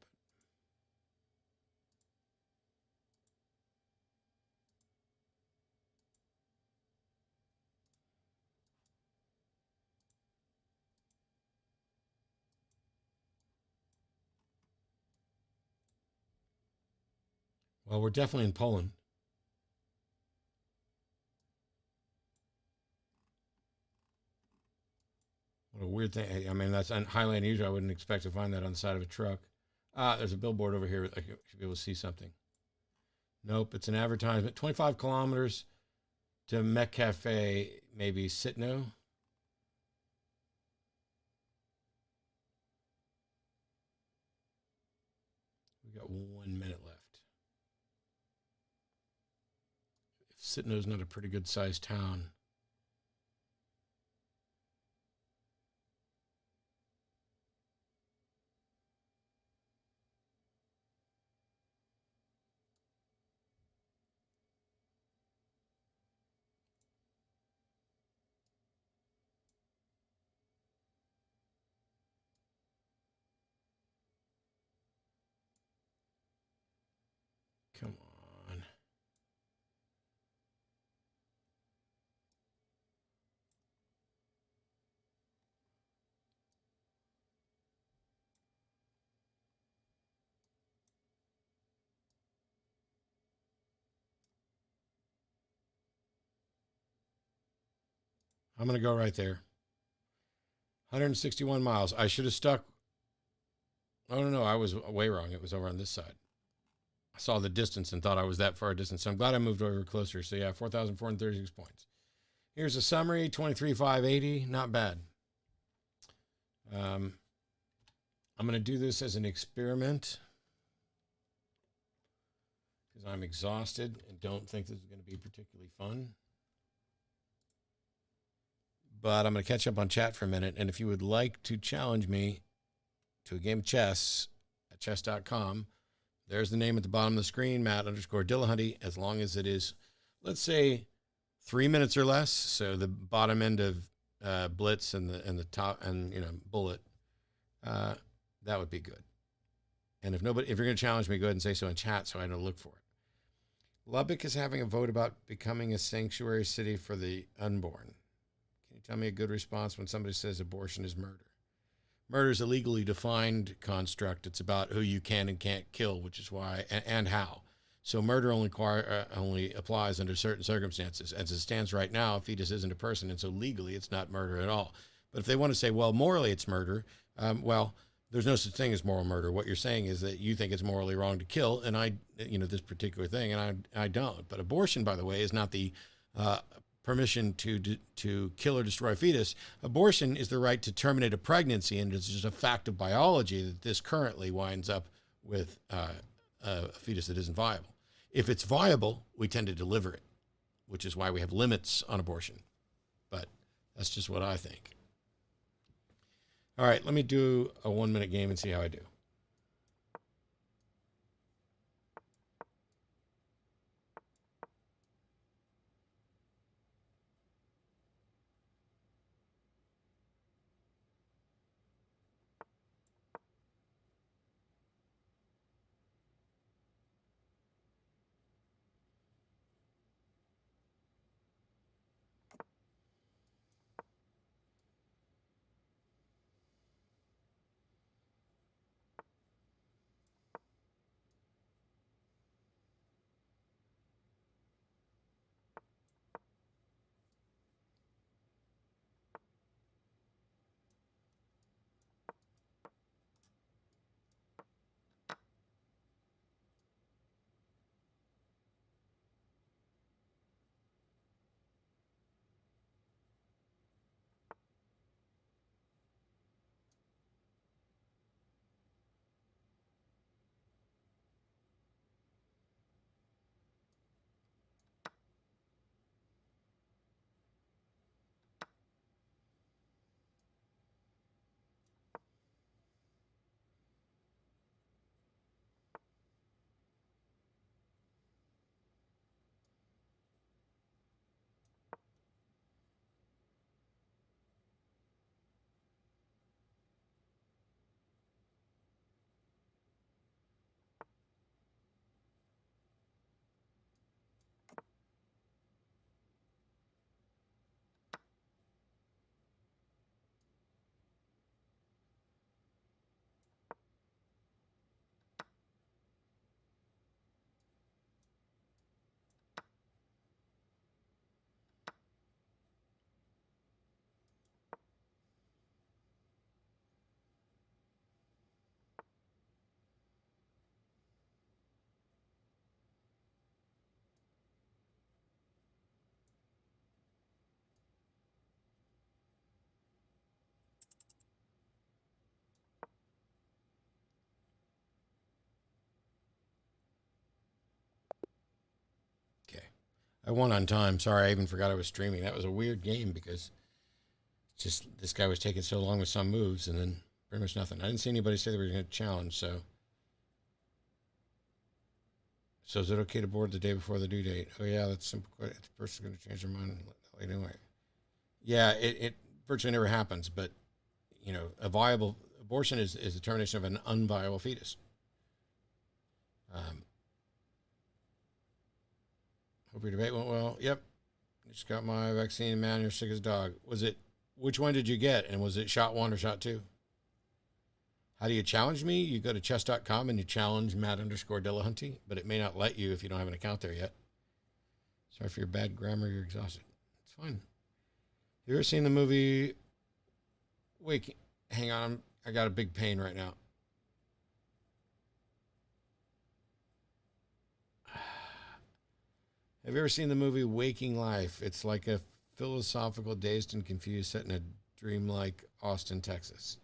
Well, we're definitely in Poland. What a weird thing. I mean, that's highly unusual. I wouldn't expect to find that on the side of a truck. There's a billboard over here. I should be able to see something. Nope, it's an advertisement. 25 kilometers to Mech Cafe, maybe Sitno. We got 1 minute left. Sitno's not a pretty good sized town. Come on. I'm going to go right there. 161 miles. I should have stuck. Oh, no, I was way wrong. It was over on this side. I saw the distance and thought I was that far distance. So I'm glad I moved over closer. So yeah, 4,436 points. Here's a summary, 23,580. Not bad. I'm going to do this as an experiment because I'm exhausted and don't think this is going to be particularly fun. But I'm going to catch up on chat for a minute. And if you would like to challenge me to a game of chess at chess.com, there's the name at the bottom of the screen, Matt_Dillahunty, as long as it is, let's say, 3 minutes or less. So the bottom end of blitz and the top and bullet, that would be good. And if you're going to challenge me, go ahead and say so in chat so I know to look for it. Lubbock is having a vote about becoming a sanctuary city for the unborn. Can you tell me a good response when somebody says abortion is murder? Murder is a legally defined construct. It's about who you can and can't kill, which is why and how. So murder only applies under certain circumstances. As it stands right now, a fetus isn't a person, and so legally it's not murder at all. But if they want to say, well, morally it's murder, well, there's no such thing as moral murder. What you're saying is that you think it's morally wrong to kill, and this particular thing, and I don't. But abortion, by the way, is not the permission to kill or destroy a fetus. Abortion is the right to terminate a pregnancy, and it's just a fact of biology that this currently winds up with a fetus that isn't viable. If it's viable, we tend to deliver it, which is why we have limits on abortion. But that's just what I think. All right, let me do a 1 minute game and see how I do. I won on time. Sorry, I even forgot I was streaming. That was a weird game because just this guy was taking so long with some moves and then pretty much nothing. I didn't see anybody say they were going to challenge, so. So is it okay to board the day before the due date? Oh yeah, that's simple. If the person's going to change their mind anyway. Yeah, it virtually never happens, but you know, a viable abortion is the termination of an unviable fetus. Hope your debate went well. Yep. Just got my vaccine, man. You're sick as a dog. Which one did you get? And was it shot 1 or shot 2? How do you challenge me? You go to chess.com and you challenge Matt_Dillahunty, but it may not let you if you don't have an account there yet. Sorry for your bad grammar. You're exhausted. It's fine. Have you ever seen the movie Wake? Hang on. I got a big pain right now. Have you ever seen the movie Waking Life? It's like a philosophical, dazed and confused set in a dreamlike Austin, Texas.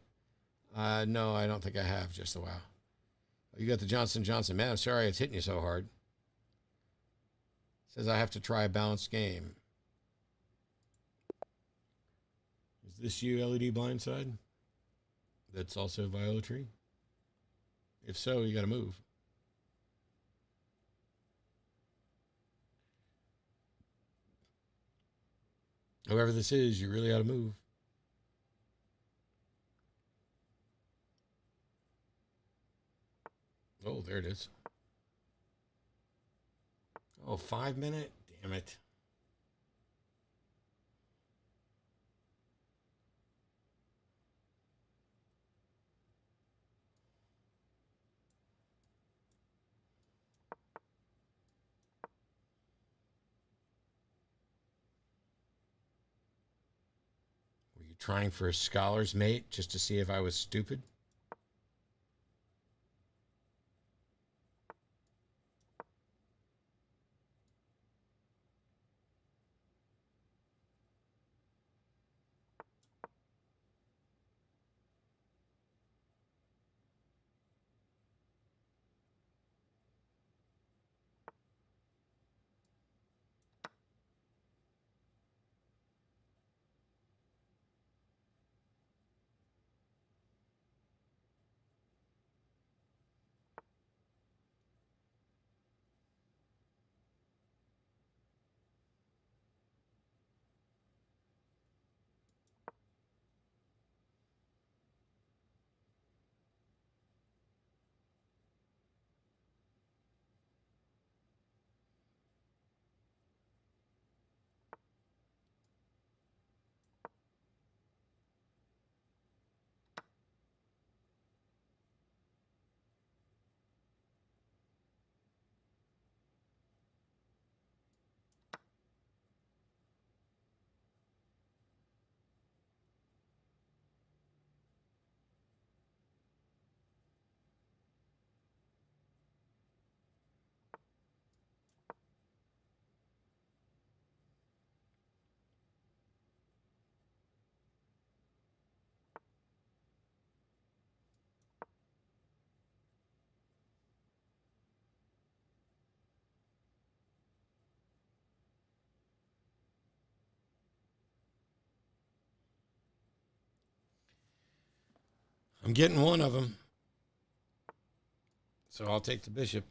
No, I don't think I have. Just a while. Oh, you got the Johnson & Johnson. Man, I'm sorry it's hitting you so hard. Says I have to try a balanced game. Is this you, LED Blindside? That's also Violetry? If so, you got to move. Whoever this is, you really ought to move. Oh, there it is. Oh, 5 minute? Damn it. Were you trying for a scholar's mate just to see if I was stupid? I'm getting one of them. So I'll take the bishop.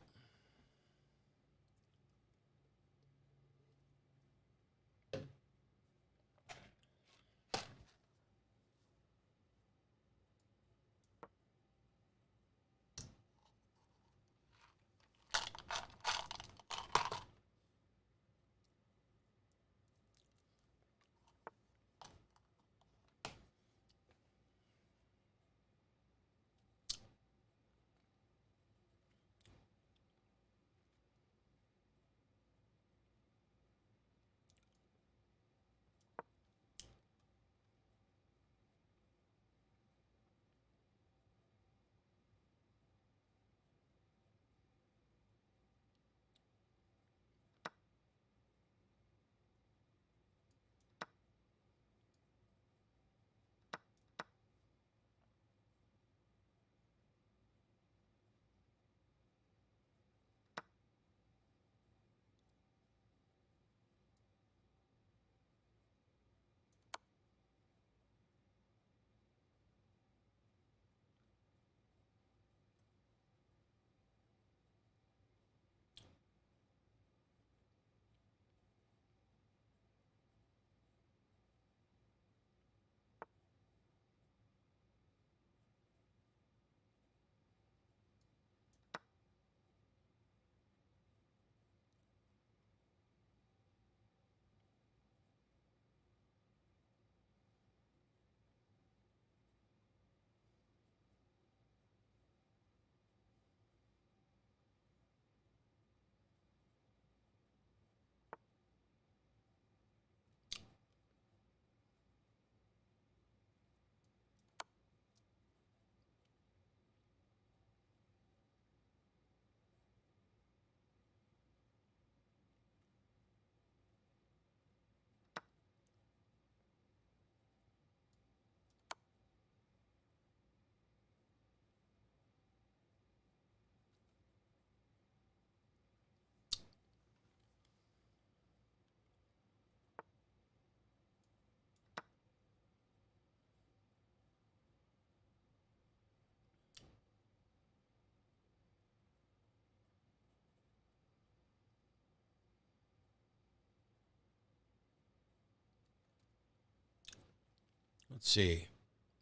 Let's see.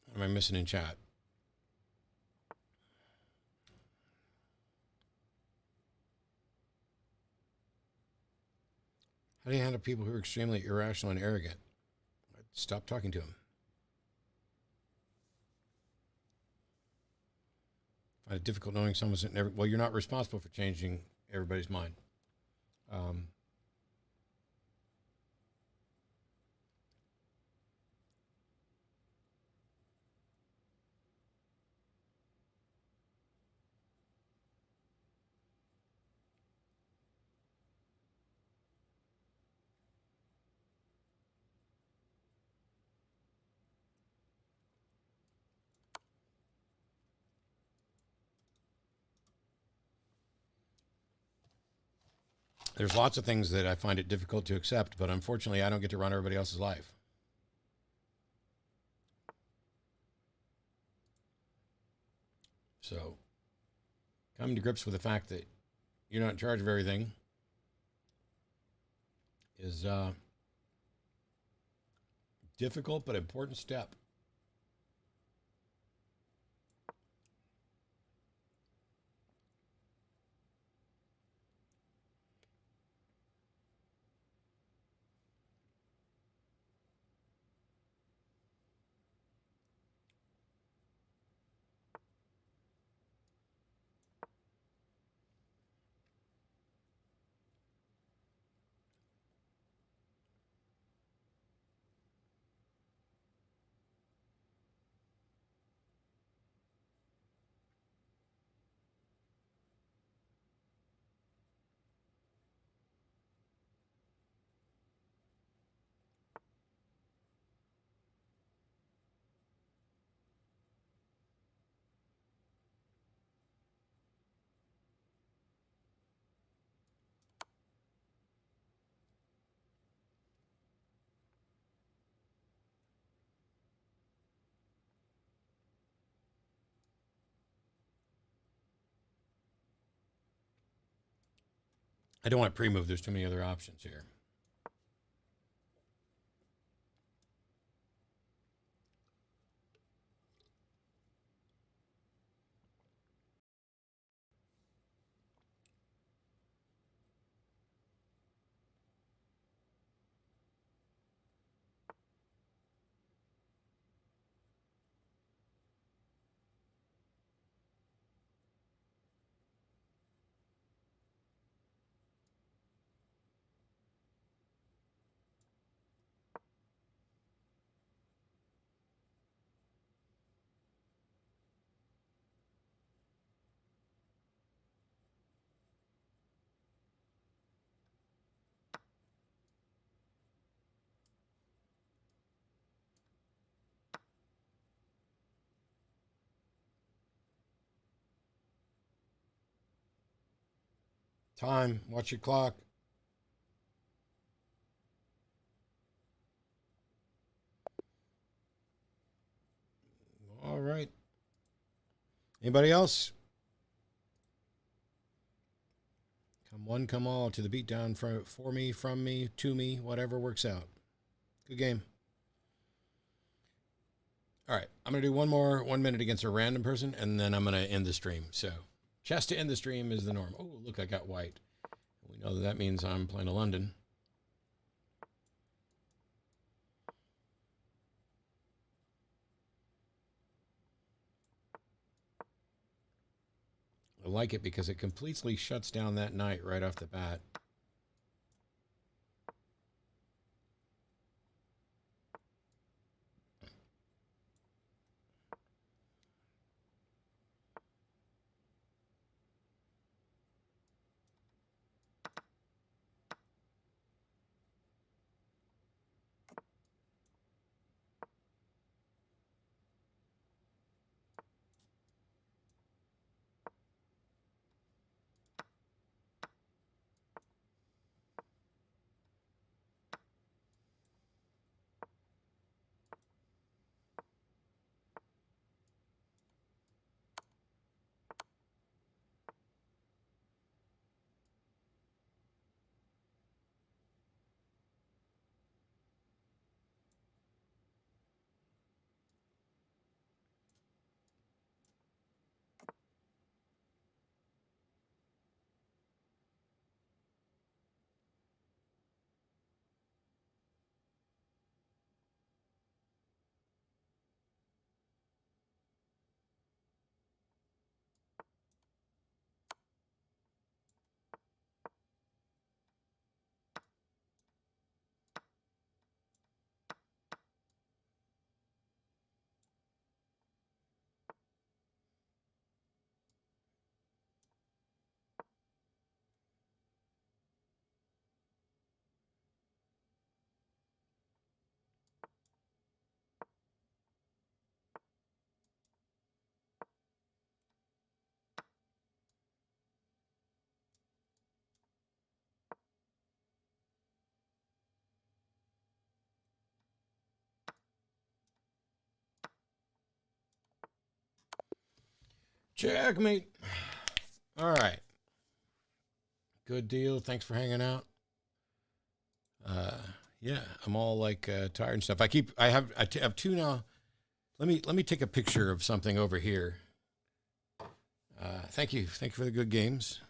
What am I missing in chat? How do you handle people who are extremely irrational and arrogant? Stop talking to them. Find it difficult knowing someone's never. Well, you're not responsible for changing everybody's mind. There's lots of things that I find it difficult to accept, but unfortunately, I don't get to run everybody else's life. So, coming to grips with the fact that you're not in charge of everything is a difficult but important step. I don't want to pre-move. There's too many other options here. Time. Watch your clock. All right. Anybody else? Come one, come all to the beatdown for me, from me, to me, whatever works out. Good game. All right. I'm going to do 1 minute against a random person, and then I'm going to end the stream. So, chess to end the stream is the norm. Oh, look, I got white. We know that means I'm playing a London. I like it because it completely shuts down that knight right off the bat. Checkmate. All right. Good deal. Thanks for hanging out. Yeah, I'm all like tired and stuff. I have two now. Let me take a picture of something over here. Thank you for the good games.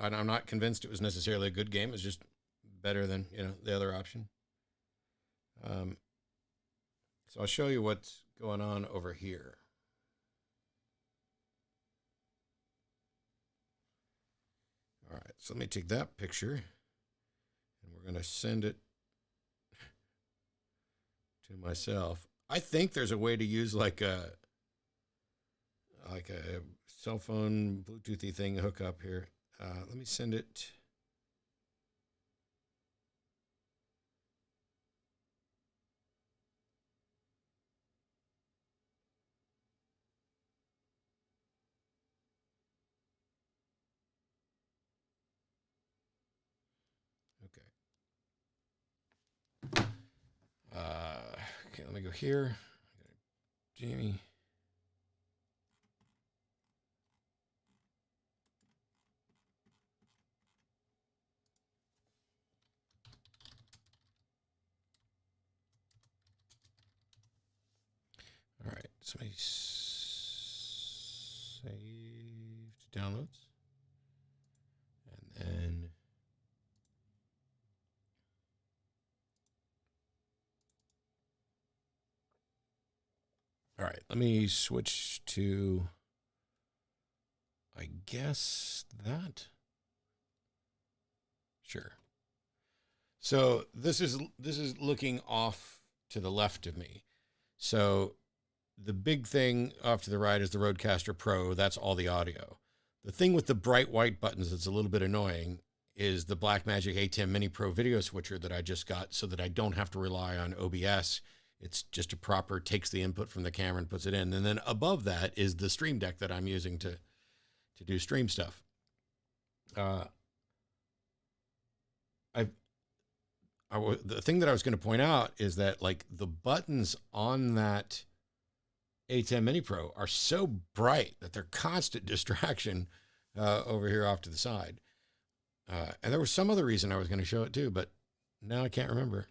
I'm not convinced it was necessarily a good game. It was just better than the other option. So I'll show you what's going on over here. All right, so let me take that picture, and we're going to send it to myself. I think there's a way to use like a cell phone Bluetoothy thing hook up here. Let me send it. Okay. Okay, let me go here. Jamie. All right, somebody saved downloads. And then all right, let me switch to, I guess that. Sure. So this is looking off to the left of me. So the big thing off to the right is the Rodecaster Pro. That's all the audio. The thing with the bright white buttons that's a little bit annoying is the Blackmagic ATEM Mini Pro video switcher that I just got so that I don't have to rely on OBS. It's just a proper, takes the input from the camera and puts it in. And then above that is the Stream Deck that I'm using to do stream stuff. The thing that I was going to point out is that like the buttons on that ATEM Mini Pro are so bright that they're constant distraction over here off to the side. And there was some other reason I was going to show it too, but now I can't remember.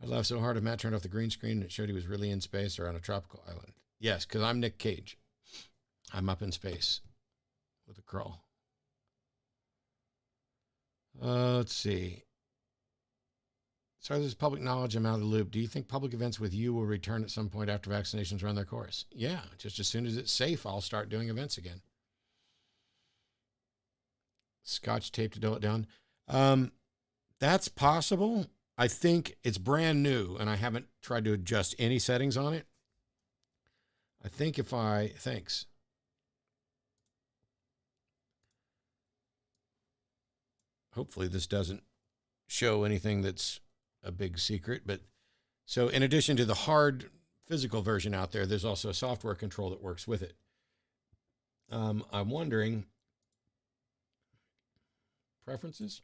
I laughed so hard at Matt turned off the green screen and it showed he was really in space or on a tropical island. Yes, because I'm Nick Cage. I'm up in space with a crawl. Let's see. So this is public knowledge. I'm out of the loop. Do you think public events with you will return at some point after vaccinations run their course? Yeah, just as soon as it's safe, I'll start doing events again. Scotch tape to dull it down. That's possible. I think it's brand new, and I haven't tried to adjust any settings on it. I think thanks. Hopefully this doesn't show anything that's a big secret, but so in addition to the hard physical version out there, there's also a software control that works with it. I'm wondering, preferences?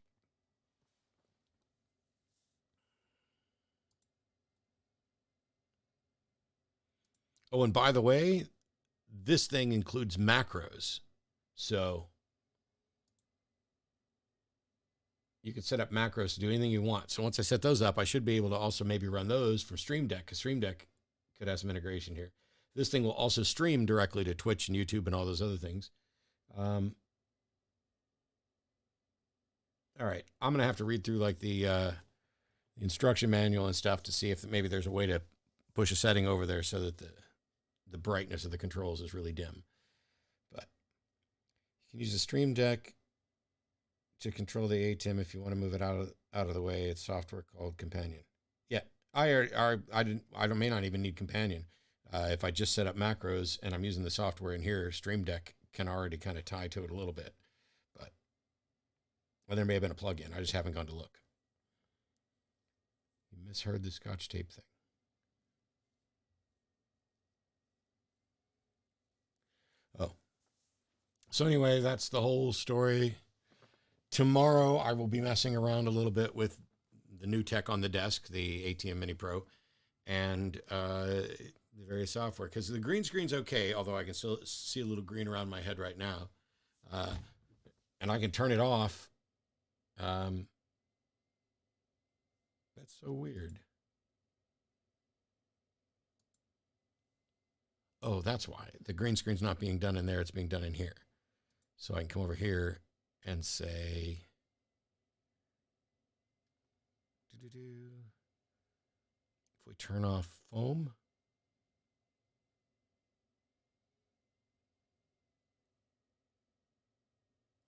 Oh, and by the way, this thing includes macros. So you can set up macros to do anything you want. So once I set those up, I should be able to also maybe run those from Stream Deck, because Stream Deck could have some integration here. This thing will also stream directly to Twitch and YouTube and all those other things. All right, I'm going to have to read through like the instruction manual and stuff to see if maybe there's a way to push a setting over there so that the brightness of the controls is really dim. But you can use the Stream Deck to control the ATEM if you want to move it out of the way. It's software called Companion. Yeah, I may not even need Companion. If I just set up macros and I'm using the software in here, Stream Deck can already kind of tie to it a little bit. But well, there may have been a plug-in. I just haven't gone to look. You misheard the Scotch tape thing. Oh. So anyway, that's the whole story. Tomorrow, I will be messing around a little bit with the new tech on the desk, the ATEM Mini Pro, and the various software, because the green screen's okay, although I can still see a little green around my head right now. And I can turn it off. That's so weird. Oh, that's why. The green screen's not being done in there. It's being done in here. So I can come over here and say, if we turn off foam,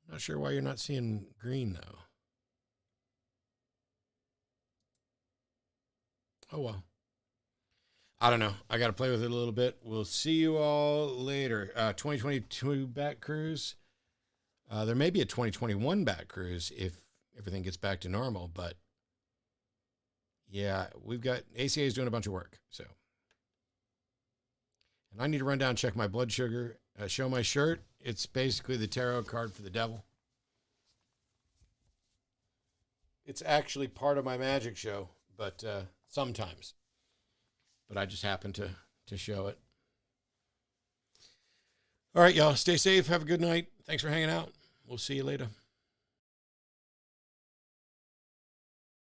not sure why you're not seeing green though. Oh well. I don't know. I got to play with it a little bit. We'll see you all later. 2022 Bat Cruise. There may be a 2021 Bat Cruise if everything gets back to normal, but yeah, we've got ACA is doing a bunch of work. So, and I need to run down and check my blood sugar. Show my shirt. It's basically the tarot card for the devil. It's actually part of my magic show, but sometimes. But I just happen to show it. All right, y'all. Stay safe. Have a good night. Thanks for hanging out. We'll see you later.